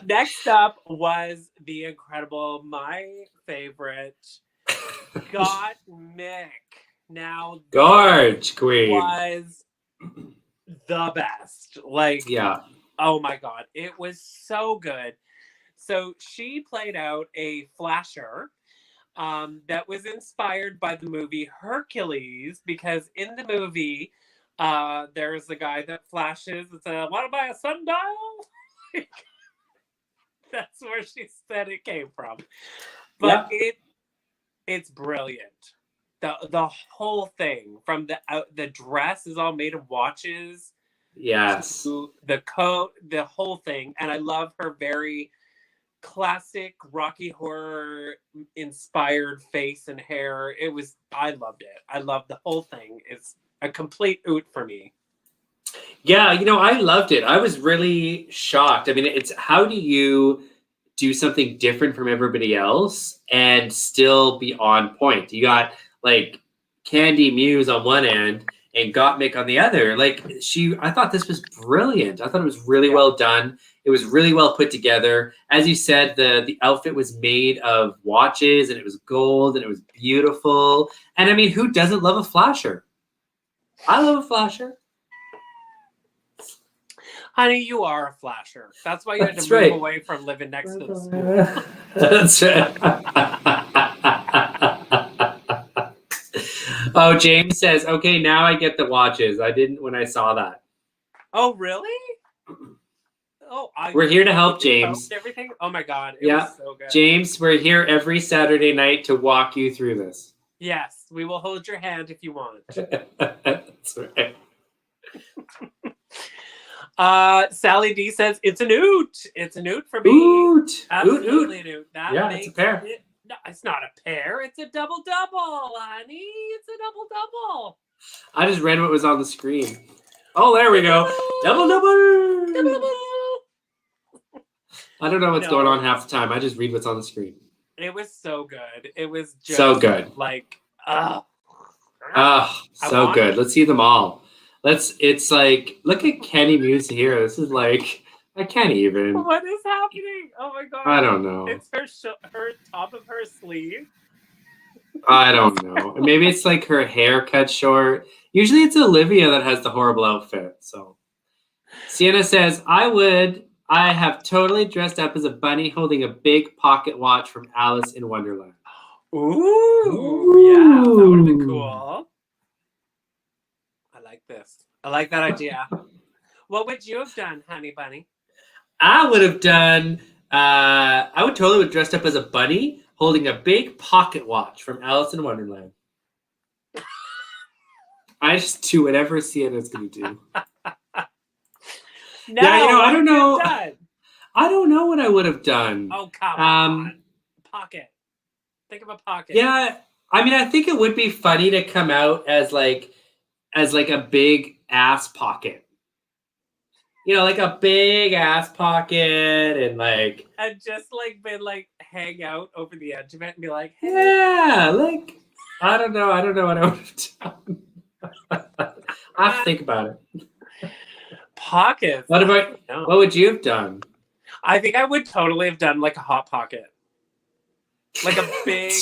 Next up was the incredible, my favorite, Got Mick. Now, Gorge Queen was the best. Like, yeah. oh my God, it was so good. So she played out a flasher that was inspired by the movie Hercules, because in the movie, there's a guy that flashes and says, "Want to buy a sundial?" That's where she said it came from. But it's brilliant. The whole thing, from the dress is all made of watches. Yes. To the coat, the whole thing, and I love her very classic Rocky Horror inspired face and hair. I loved it. I loved the whole thing. It's a complete oot for me. Yeah, I loved it. I was really shocked. I mean, it's how do you do something different from everybody else and still be on point? You got like Candy Muse on one end and Gottmik on the other. Like I thought this was brilliant. I thought it was really well done. It was really well put together. As you said, the outfit was made of watches and it was gold and it was beautiful. And I mean, who doesn't love a flasher? I love a flasher. Honey, you are a flasher. That's why you had to move away from living next to the school. That's right. Oh, James says, okay, now I get the watches. I didn't when I saw that. Oh, really? Oh, we're here to help, James. Everything? Oh my God, it was so good. James, we're here every Saturday night to walk you through this. Yes, we will hold your hand if you want. That's right. Sally D says it's an oot. It's an oot for me. Oot. Absolutely oot. An oot. That it's a pair. No, it's not a pair. It's a double, honey. It's a double. I just read what was on the screen. Oh, there we go. Double. I don't know what's going on half the time. I just read what's on the screen. It was so good. It was just so good. Like, so good. Let's see them all. It's like, look at Kenny Muse here. This is like, I can't even. What is happening? Oh my God. I don't know. It's her top of her sleeve. I don't know. Maybe it's like her hair cut short. Usually it's Olivia that has the horrible outfit. So Sienna says, I have totally dressed up as a bunny holding a big pocket watch from Alice in Wonderland. Ooh. Yeah, that would have been cool. I like this. I like that idea. What would you have done, honey bunny? I would have done, I would totally have dressed up as a bunny holding a big pocket watch from Alice in Wonderland. I just do whatever Sienna's going to do. No, yeah, I don't know. I don't know what I would have done. Oh, come on. Pocket. Think of a pocket. Yeah, I mean, I think it would be funny to come out as like a big ass pocket. Like a big ass pocket and like... And just like been like hang out over the edge of it and be like, hey. Yeah, like, I don't know what I would have done. I have to think about it. Pockets. What would you have done? I think I would totally have done like a hot pocket. Like a big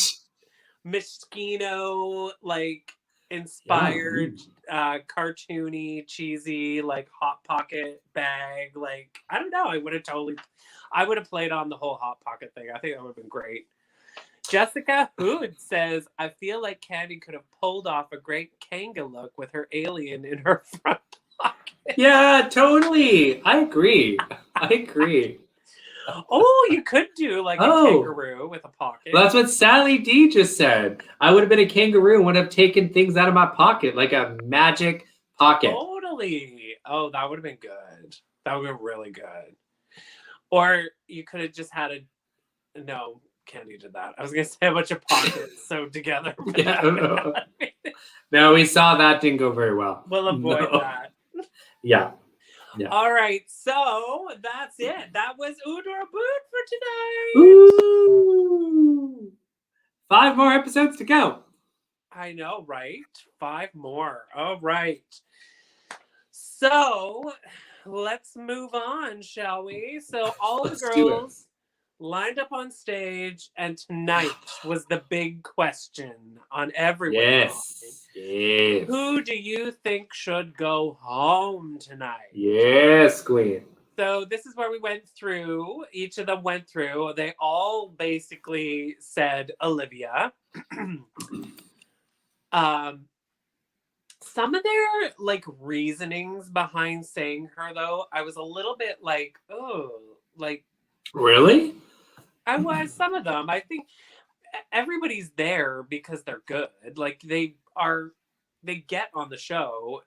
Moschino, like inspired, cartoony, cheesy, like hot pocket bag. Like, I don't know. I would have played on the whole hot pocket thing. I think that would have been great. Jessica Hood says, I feel like Candy could have pulled off a great Kanga look with her alien in her front pocket. Yeah, totally. I agree. Oh, you could do like a kangaroo with a pocket. Well, that's what Sally D just said. I would have been a kangaroo and would have taken things out of my pocket, like a magic pocket. Totally. Oh, that would have been good. That would have been really good. Or you could have just had no, Candy did that. I was going to say a bunch of pockets sewed together. Yeah. No, we saw that didn't go very well. We'll avoid that. Yeah. All right, so that's it. That was Oot or Boot for tonight. Ooh. 5 more episodes to go. I know, right? 5 more. All right. So let's move on, shall we? So all the Let's do it. girls lined up on stage, and tonight was the big question on everyone's mind. Yes. Who do you think should go home tonight? Yes, Queen. So this is where we went through. Each of them went through. They all basically said Olivia. Some of their like reasonings behind saying her though, I was a little bit like, oh, like Really? I was some of them. I think everybody's there because they're good. Like they get on the show.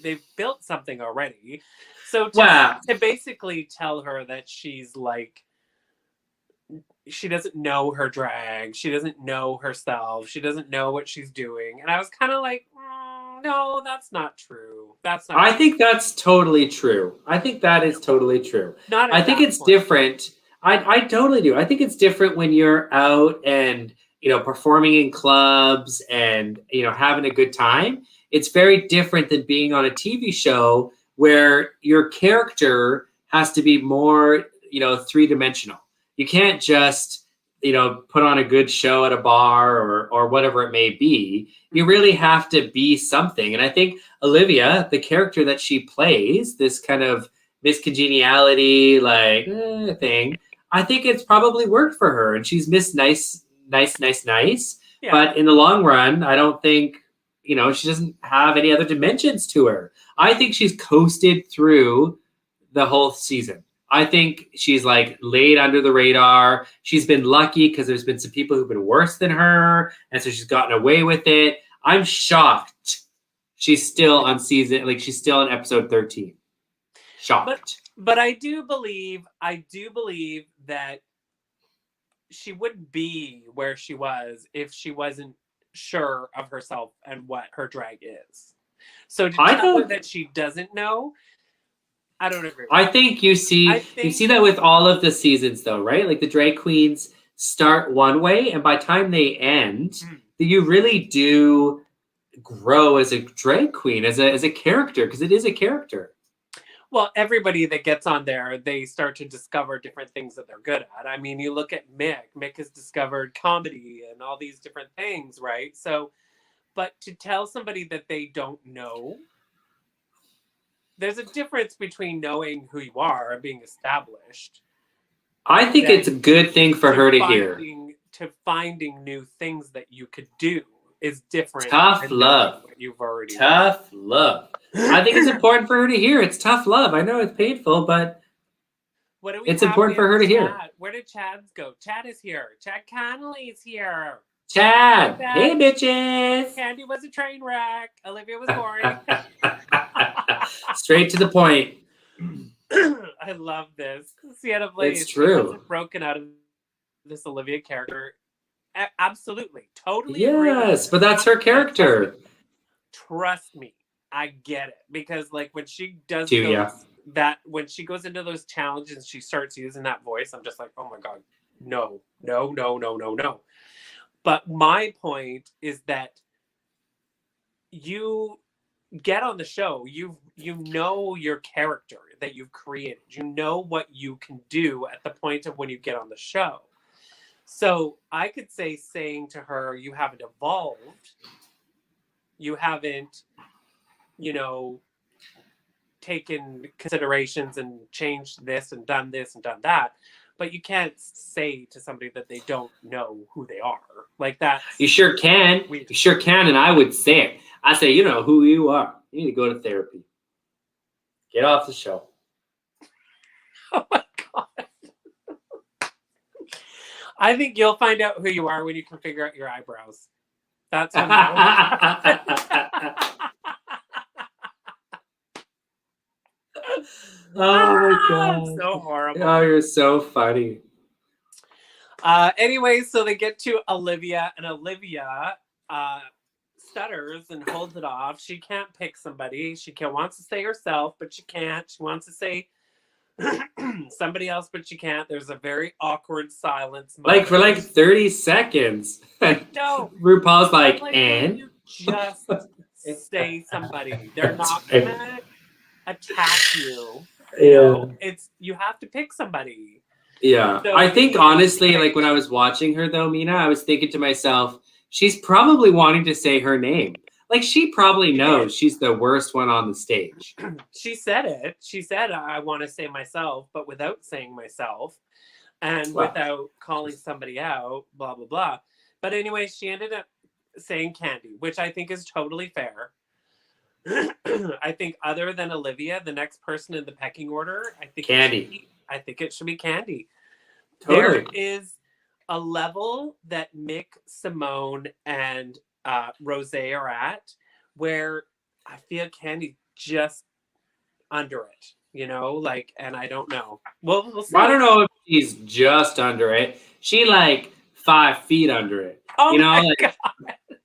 They've built something already. So to basically tell her that she's like, she doesn't know her drag, she doesn't know herself, she doesn't know what she's doing, and I was kind of like, no, that's not true. That's not. I think that's totally true. I think that is totally true. Not. I think it's different. I totally do. I think it's different when you're out and performing in clubs and having a good time. It's very different than being on a TV show where your character has to be more, three-dimensional. You can't just, put on a good show at a bar or whatever it may be. You really have to be something. And I think Olivia, the character that she plays, this kind of miscongeniality thing, I think it's probably worked for her. And she's Miss Nice. Yeah. But in the long run, I don't think, she doesn't have any other dimensions to her. I think she's coasted through the whole season. I think she's like laid under the radar. She's been lucky because there's been some people who've been worse than her. And so she's gotten away with it. I'm shocked she's still on season, like she's still on episode 13. Shocked. But I do believe that she wouldn't be where she was if she wasn't sure of herself and what her drag is. So to tell her that she doesn't know, I don't agree. I think you see that with all of the seasons though, right? Like the drag queens start one way and by the time they end, you really do grow as a drag queen, as a character, because it is a character. Well, everybody that gets on there, they start to discover different things that they're good at. I mean, you look at Mick. Mick has discovered comedy and all these different things, right? So, but to tell somebody that they don't know, there's a difference between knowing who you are and being established. I think it's a good thing for her to hear. To finding new things that you could do is different. Tough love. You've already tough love. I think it's important for her to hear. It's tough love. I know it's painful, but it's important for her to hear. Where did Chad's go? Chad is here. Chad Connolly's here. Chad, hey bitches. Candy was a train wreck. Olivia was boring. Straight to the point. I love this. Sienna Blaze. It's true. Broken out of this Olivia character. Absolutely. Totally. Yes, but that's her character. Trust me. I get it. Because like when she does when she goes into those challenges and she starts using that voice, I'm just like, oh my God, no. But my point is that you get on the show, you know your character that you've created. You know what you can do at the point of when you get on the show. So I could saying to her, you haven't evolved. You haven't, taken considerations and changed this and done that. But you can't say to somebody that they don't know who they are. Like that. You sure can. You sure can, and I would say it. I say, you know who you are. You need to go to therapy. Get off the show. Oh my God. I think you'll find out who you are when you can figure out your eyebrows. That's when Oh my God. So horrible. Oh, you're so funny. Anyway, so they get to Olivia, and Olivia stutters and holds it off. She can't pick somebody. She wants to say herself, but she can't. She wants to say somebody else, but she can't. There's a very awkward silence. Like for like 30 seconds. No. RuPaul's like, and? You just say somebody. They're not That's right. gonna attack you. Yeah. It's you have to pick somebody. Yeah. So I in think the end, honestly, like, like when I was watching her though, Mina, I was thinking to myself, she's probably wanting to say her name. Like she probably knows she's the worst one on the stage. she said it. She said, "I want to say myself," but without saying myself and Well, without calling somebody out. Blah blah blah. But anyway, she ended up saying Candy, which I think is totally fair. I think other than Olivia, the next person in the pecking order, Candy. I think it should be Candy. Totally. There is a level that Mick, Simone, and Rose are at where I feel Candy just under it. Like, and I don't know. We'll see. I don't know if she's just under it. She like 5 feet under it. Oh my God.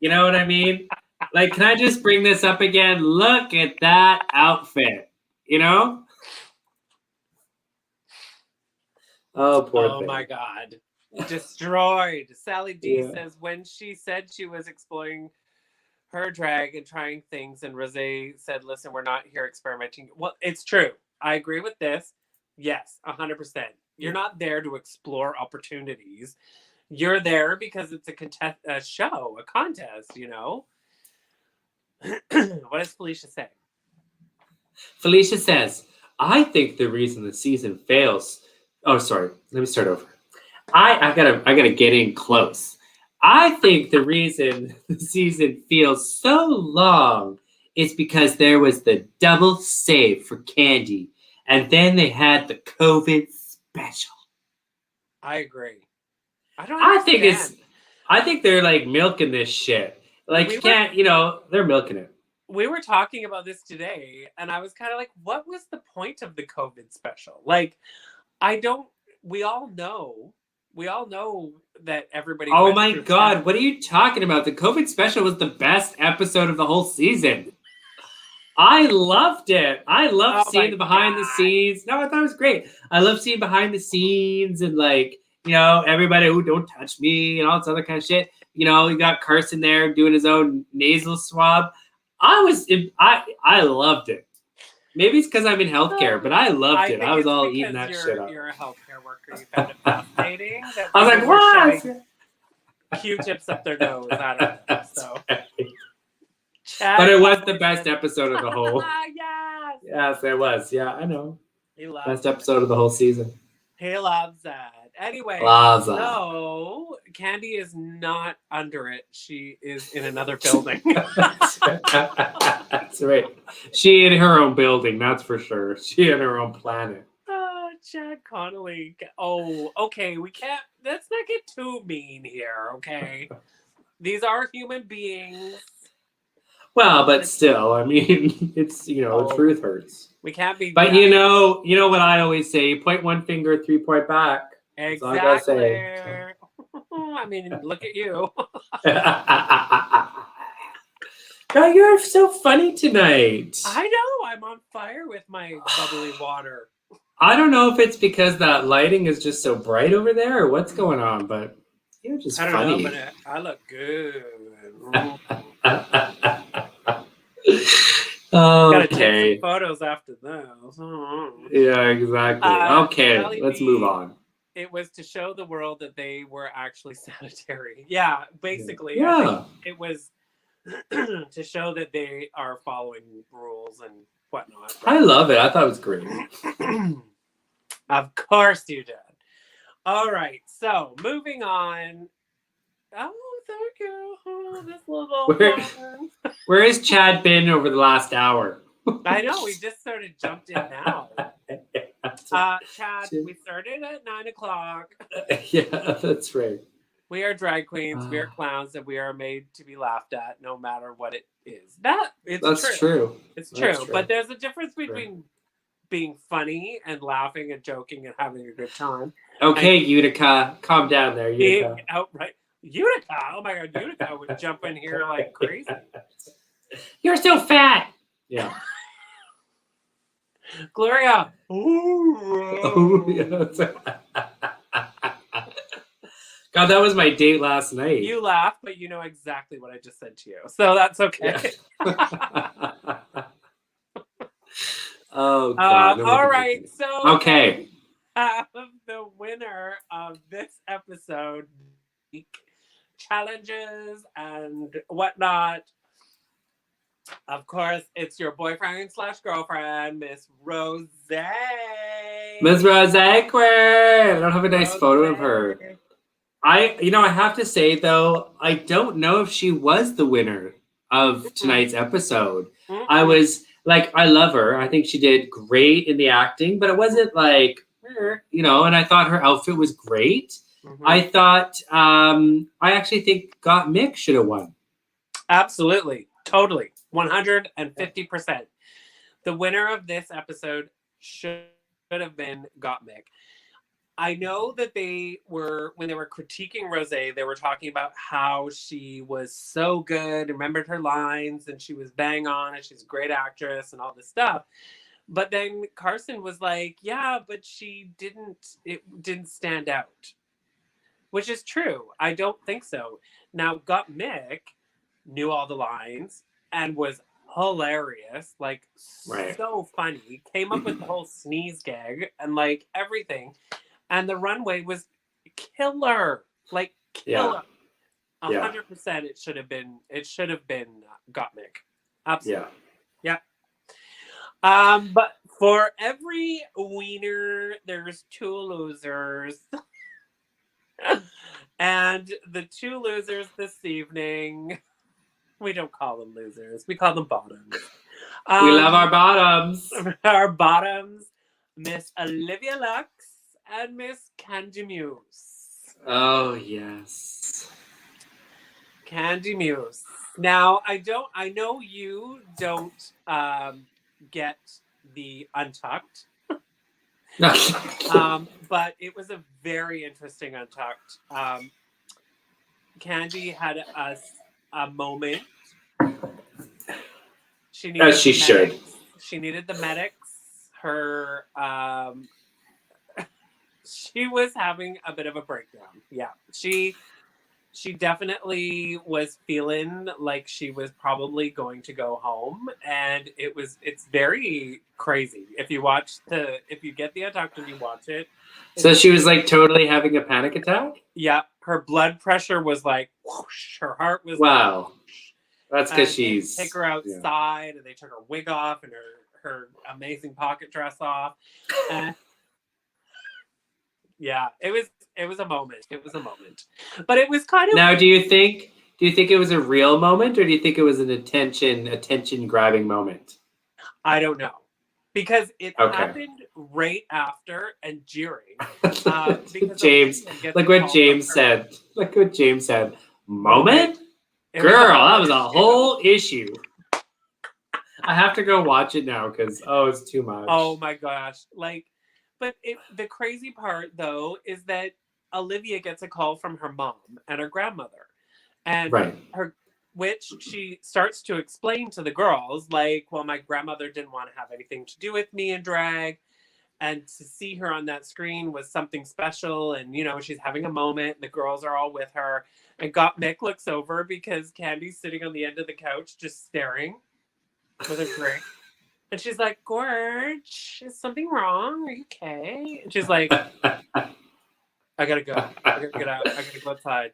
You know what I mean? Like, can I just bring this up again? Look at that outfit. Oh, poor thing. Oh my God. Destroyed. Sally D Yeah. says when she said she was exploring her drag and trying things, and Rose said, listen, we're not here experimenting. Well, it's true. I agree with this. Yes, 100%. You're not there to explore opportunities. You're there because it's a show, a contest, What does Felicia say? Felicia says, I think the reason the season fails. Oh, sorry. Let me start over. I gotta get in close. I think the reason the season feels so long is because there was the double save for Candy, and then they had the COVID special. I agree. I think they're like milking this shit. Like they're milking it. We were talking about this today, and I was kind of like, what was the point of the COVID special? Like, we all know that everybody. Oh my God, what are you talking about? The COVID special was the best episode of the whole season. I loved it. I loved seeing the behind the scenes. No, I thought it was great. I love seeing behind the scenes and everybody who don't touch me and all this other kind of shit. You got Carson there doing his own nasal swab. I loved it. Maybe it's because I'm in healthcare, but I loved it. I was all eating that shit up. You're a healthcare worker. You found it fascinating. I was like, what? Q-tips up their nose. I don't know. So. But it was the best episode of the whole. Yes. Yes, it was. Yeah, I know. He loves best episode of the whole season. He loves that. Anyway, so Candy is not under it. She is in another building. That's right. She in her own building, that's for sure. She in her own planet. Oh, Chad Connolly. Oh, okay. Let's not get too mean here, okay? These are human beings. Well, but still, I mean, it's, truth hurts. We can't be. But you know what I always say, point one finger, 3 point back. Exactly. I mean, look at you. God, you're so funny tonight. I know. I'm on fire with my bubbly water. I don't know if it's because that lighting is just so bright over there or what's going on, but you're just funny. I don't know, but I look good. Gotta take some photos after those. Yeah, exactly. Okay, let's move on. It was to show the world that they were actually sanitary. Yeah, basically. Yeah. I think it was to show that they are following rules and whatnot. Right? I love it. I thought it was great. Of course you did. All right, so moving on. Oh, thank you. Oh, this little Where has Chad been over the last hour? I know, we just jumped in now. Chad, we started at 9:00. Yeah, that's right. We are drag queens, we are clowns, and we are made to be laughed at no matter what it is. That's true. It's true. But there's a difference between being funny and laughing and joking and having a good time. Okay, Utica, calm down there, Utica. Outright. Utica, oh my God, Utica would jump in here like crazy. You're so fat. Yeah. Gloria. God, that was my date last night. You laughed, but you know exactly what I just said to you, so that's okay. Oh God! No one All can right, take me. so Okay. the winner of this episode, challenges and whatnot. Of course, it's your boyfriend slash girlfriend, Miss Rose. Miss Rose Quinn. I don't have a nice Rose. photo of her. I have to say though, I don't know if she was the winner of tonight's episode. I was like, I love her. I think she did great in the acting, but it wasn't like, and I thought her outfit was great. I thought, I actually think Got Mick should have won. Absolutely. Totally. 150%. The winner of this episode should have been Got Mick. I know that when they were critiquing Rose, they were talking about how she was so good, remembered her lines, and she was bang on, and she's a great actress, and all this stuff. But then Carson was like, yeah, but it didn't stand out. Which is true. I don't think so. Now, Got Mick knew all the lines and was hilarious, like so funny, came up with the whole sneeze gag and like everything. And the runway was killer, like killer. 100%. It should have been Got Mick. Absolutely. Yeah. But for every wiener, there's two losers. And the two losers this evening, we don't call them losers. We call them bottoms. We love our bottoms. Our bottoms, Miss Olivia Lux and Miss Candy Muse. Oh, yes. Candy Muse. Now, I know you don't get the Untucked. But it was a very interesting Untucked. Candy had a moment. As she should. She needed the medics. Her she was having a bit of a breakdown. Yeah. She definitely was feeling like she was probably going to go home, and it's very crazy. If you get the Untucked and you watch it. So she was like totally having a panic attack? Yeah, her blood pressure was like whoosh, her heart was wow. Like, that's because she's take her outside and they took her wig off and her amazing pocket dress off. And yeah, it was a moment. It was a moment. But it was kind of. Now, do you think it was a real moment, or do you think it was an attention grabbing moment? I don't know. Because it happened right after and during. James, like what James said. Like what James said. Moment? Girl, that was a whole issue. I have to go watch it now because it's too much. Oh my gosh. But the crazy part though is that Olivia gets a call from her mom and her grandmother. And which she starts to explain to the girls, like, well, my grandmother didn't want to have anything to do with me in drag. And to see her on that screen was something special. And, she's having a moment. The girls are all with her. And Got Mick looks over because Candy's sitting on the end of the couch just staring with her drink. And she's like, Gorge, is something wrong? Are you okay? And she's like, I gotta go. I gotta get out. I gotta go outside.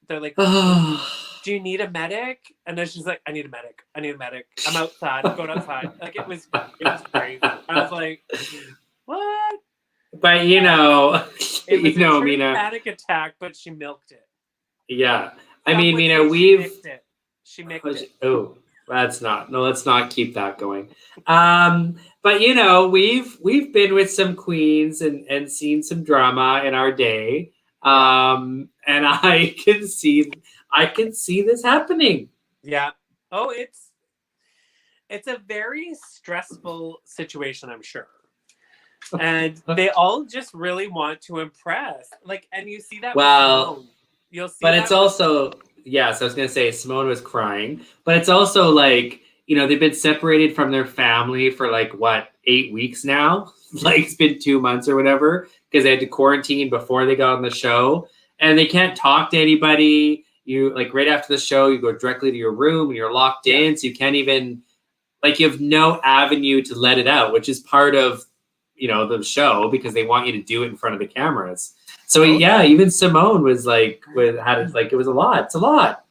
They're like, do you need a medic? And then she's like, I need a medic. I'm outside. I'm going outside. Like it was crazy. I was like, what? But it was a true Mina, panic attack, but she milked it. Yeah. I mean, Mina, we've she mixed it. Oh, let's not keep that going. But we've been with some queens and seen some drama in our day. And I can see this happening. Yeah. Oh, it's a very stressful situation, I'm sure. And they all just really want to impress. And you see that with Simone. You'll see but it's also yes, I was gonna say Simone was crying, but it's also like, they've been separated from their family for 8 weeks now. It's been 2 months or whatever, because they had to quarantine before they got on the show. And they can't talk to anybody. you like right after the show, you go directly to your room and you're locked in. So you can't even like, you have no avenue to let it out, which is part of, you know, the show because they want you to do it in front of the cameras. So yeah, even Simone was like, it was a lot. It's a lot.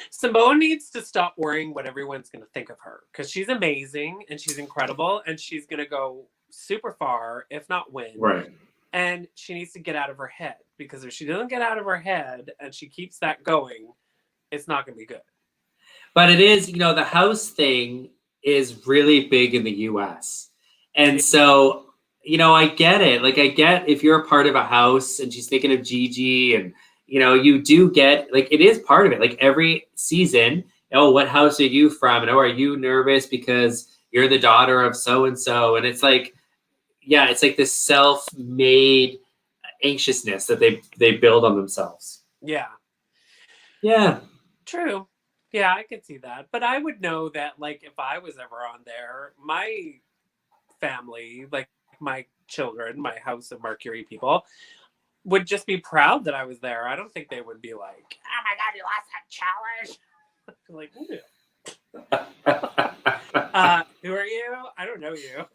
Simone needs to stop worrying what everyone's going to think of her because she's amazing and she's incredible and she's going to go super far, if not win. Right. And she needs to get out of her head because if she doesn't get out of her head and she keeps that going, it's not going to be good. But it is, you know, the house thing is really big in the US. And so, you know, I get it. Like, I get if you're a part of a house and she's thinking of Gigi and, you know, you do get, like, it is part of it. Like, every season, oh, what house are you from? And, oh, are you nervous because you're the daughter of so-and-so? And it's like, yeah, it's like this self-made anxiousness that they build on themselves. Yeah. Yeah. True. Yeah, I could see that. But I would know that, like, if I was ever on there, my family, like my children, my House of Mercury people, would just be proud that I was there. I don't think they would be like, oh my God, you lost that challenge. Like, who are you? I don't know you.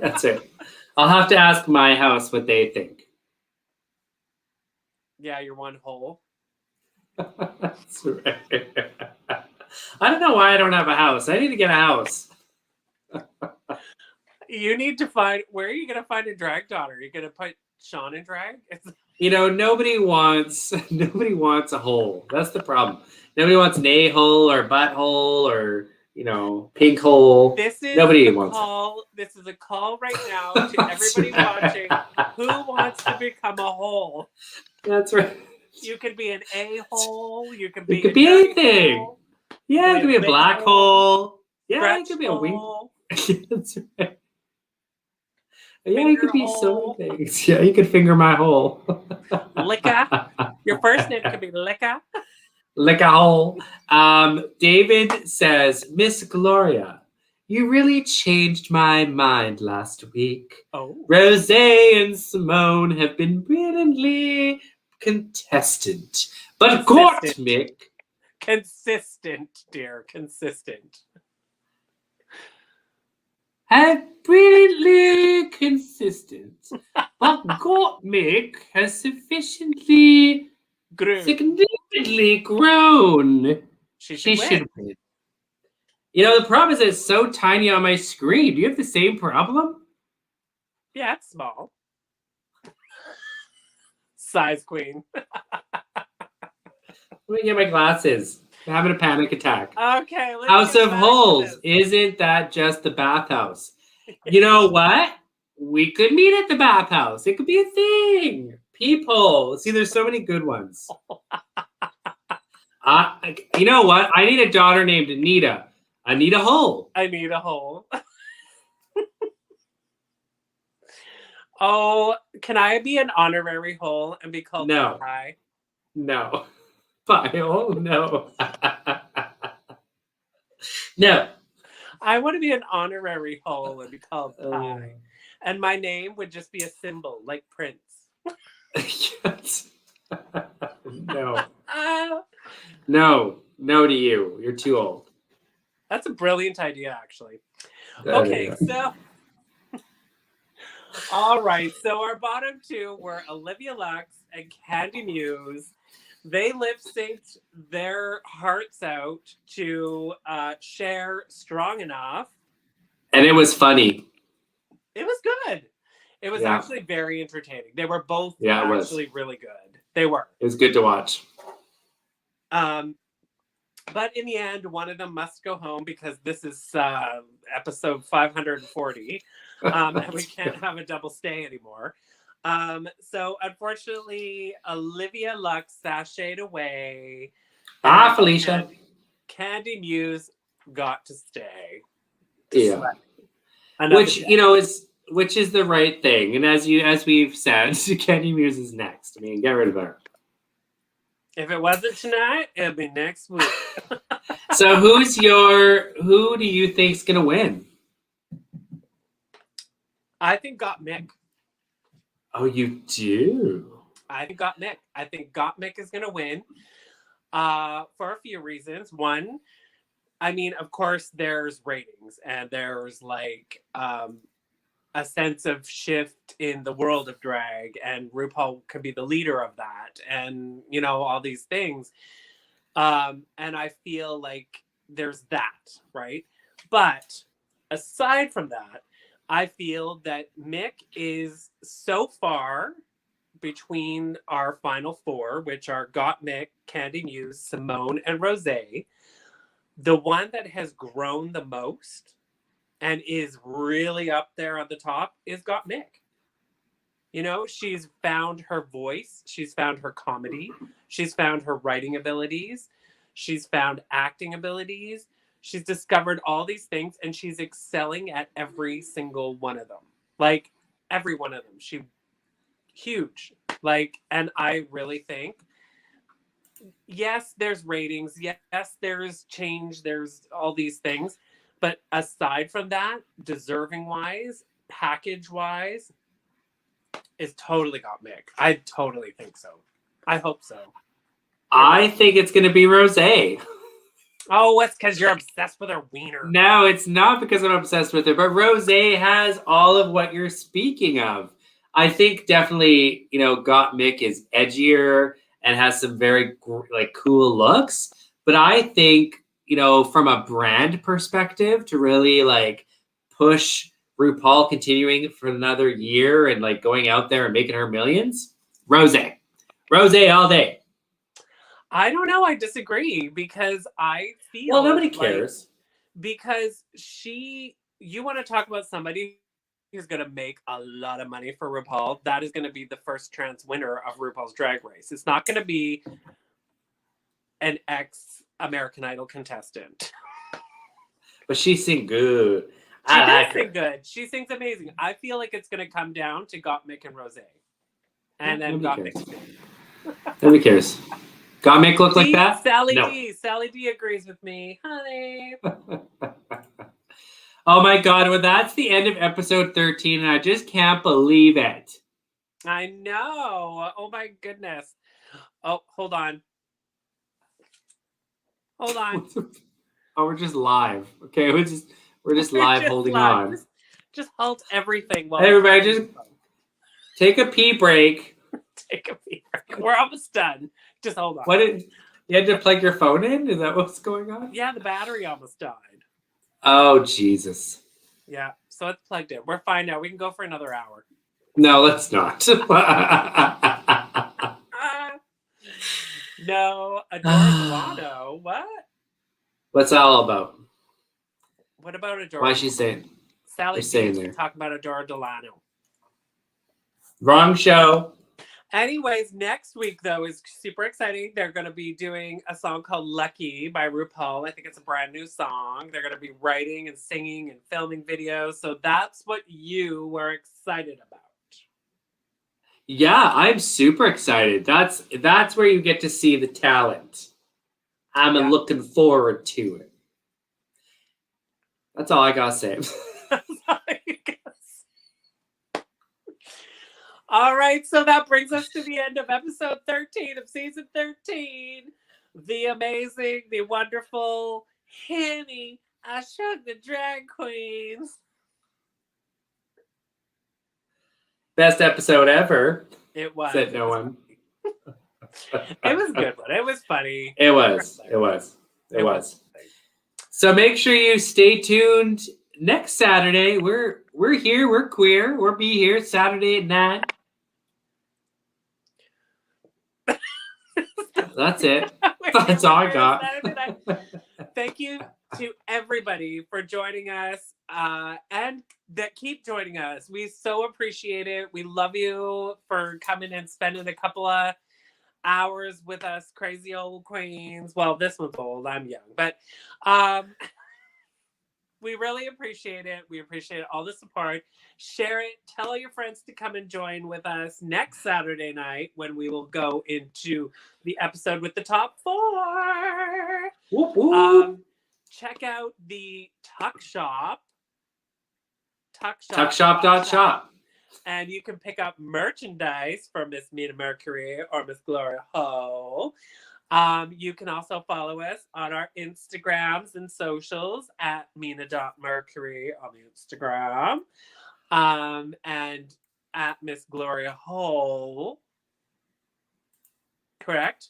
That's it. I'll have to ask my house what they think. Yeah, you're one hole. That's right. I don't know why I don't have a house. I need to get a house. You need to find, where are you going to find a drag daughter? Are you going to put Sean in drag? You know, nobody wants a hole. That's the problem. Nobody wants an a-hole or butthole or, you know, pink hole. Nobody wants it. This is a call right now to everybody watching who wants to become a hole. That's right. You could be an a-hole. You could be anything. Hole. Yeah, it could be a black hole. Yeah, it could be a wing. Hole. That's right. Yeah, it could be so many things. Yeah, you could finger my hole. Licka. Your first name could be Licka. Licka hole. David says, Miss Gloria, you really changed my mind last week. Oh. Rose and Simone have been brilliantly contestant. But Gottmik. Consistent, dear. Consistent. Have brilliantly consistent. But Gottmik has significantly grown. She should win. You know, the problem is that it's so tiny on my screen. Do you have the same problem? Yeah, it's small. Size queen. Let me get my glasses. I'm having a panic attack. Okay. House of Holes. Isn't that just the bathhouse? You know what? We could meet at the bathhouse. It could be a thing. People. See, there's so many good ones. You know what? I need a daughter named Anita. I need a hole. I need a hole. Oh, can I be an honorary hole and be called Pie? No. Pile? No. No. I want to be an honorary hole and be called Pie. And my name would just be a symbol, like Prince. Yes. No. No. No to you. You're too old. That's a brilliant idea, actually. Okay, so... All right, so our bottom two were Olivia Lux and Candy Muse. They lip-synced their hearts out to Cher Strong Enough. And it was funny. It was good. It was actually very entertaining. They were both actually really good. They were. It was good to watch. But in the end, one of them must go home because this is episode 540. And we can't have a double stay anymore. So unfortunately, Olivia Lux sashayed away. Felicia. Candy Muse got to stay. Which day. You know which is the right thing. And as we've said, Candy Muse is next. I mean, get rid of her. If it wasn't tonight, it'll be next week. So who do you think's gonna win? I think Gottmik. Oh, you do? I think Gottmik. I think Gottmik is gonna win. for a few reasons. One, I mean, of course, there's ratings and there's like a sense of shift in the world of drag, and RuPaul could be the leader of that, and you know, all these things. And I feel like there's that, right? But aside from that, I feel that Mick is so far between our final four, which are Got Mick, Candy Muse, Simone, and Rose. The one that has grown the most and is really up there on the top is Got Mick. You know, she's found her voice, she's found her comedy, she's found her writing abilities, she's found acting abilities, she's discovered all these things, and she's excelling at every single one of them. Like every one of them. She huge. Like, and I really think, yes, there's ratings, yes, there's change, there's all these things. But aside from that, deserving wise, package wise, is totally Got Mick. I totally think so. I hope so. I think it's going to be Rose. Oh, it's because you're obsessed with her wiener. No, it's not because I'm obsessed with her, but Rose has all of what you're speaking of. I think definitely, you know, Got Mick is edgier and has some very like cool looks. But I think, you know, from a brand perspective, to really like push RuPaul continuing for another year and like going out there and making her millions, Rose all day. I don't know. I disagree because I feel Well, nobody like, cares. because you want to talk about somebody who's going to make a lot of money for RuPaul. That is going to be the first trans winner of RuPaul's Drag Race. It's not going to be an ex-American Idol contestant. But she sing good. She I does like her. sing good. She sings amazing. I feel like it's going to come down to Got Mick and Rose. And then Got Nobody Mick. cares. Nobody cares. Got Mick look like that? Sally No. D. Sally D agrees with me. Honey. Oh my god, well that's the end of episode 13 and I just can't believe it. I know. Oh my goodness. Oh, hold on. Hold on. Oh, we're just live. Okay, we're just live just holding live. on. Just halt everything while Everybody just take a pee break. take a pee break. We're almost done. Just hold on. What did you had to plug your phone in? Is that what's going on? Yeah, the battery almost died. Oh Jesus. Yeah, so it's plugged in. We're fine now. We can go for another hour. No, let's not. No, Adora Delano. What? What's that all about? What about Adora? Why is she saying? Sally They're saying D there. talk about Adora Delano. Wrong show. Anyways, next week though is super exciting. They're going to be doing a song called Lucky by RuPaul. I think it's a brand new song. They're going to be writing and singing and filming videos. So that's what you were excited about. Yeah, I'm super excited. That's where you get to see the talent. I'm looking forward to it. That's all I gotta say. All right, so that brings us to the end of episode 13 of season 13. The amazing, the wonderful Henny, Shrunk The Drag Queens. Best episode ever. It was. Said no one. It was a good one. It was funny. It was. So make sure you stay tuned next Saturday. We're here. We're queer. We'll be here Saturday at 9. That's it. That's all I got. Thank you to everybody for joining us and that keep joining us. We so appreciate it. We love you for coming and spending a couple of hours with us crazy old queens. Well, this one's old. I'm young. But we really appreciate it. We appreciate all the support. Share it. Tell all your friends to come and join with us next Saturday night when we will go into the episode with the top 4. Whoop, whoop. Check out the Tuck Shop. Tuckshop.shop. And you can pick up merchandise from Miss Mina Mercury or Miss Gloria Ho. You can also follow us on our Instagrams and socials at Mina.Mercury on the Instagram. And at Miss Gloria Hole. Correct?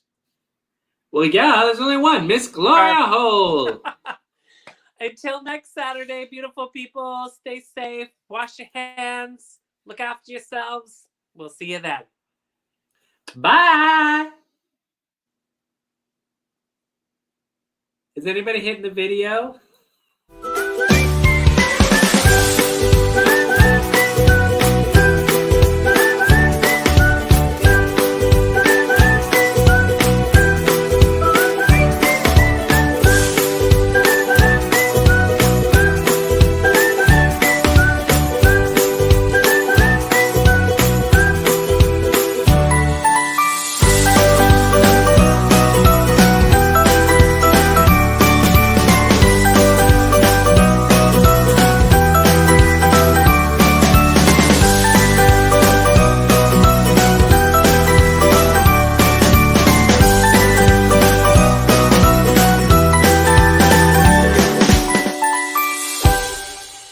Well, yeah, there's only one. Miss Gloria Hole. Until next Saturday, beautiful people, stay safe, wash your hands, look after yourselves. We'll see you then. Bye. Is anybody hitting the video?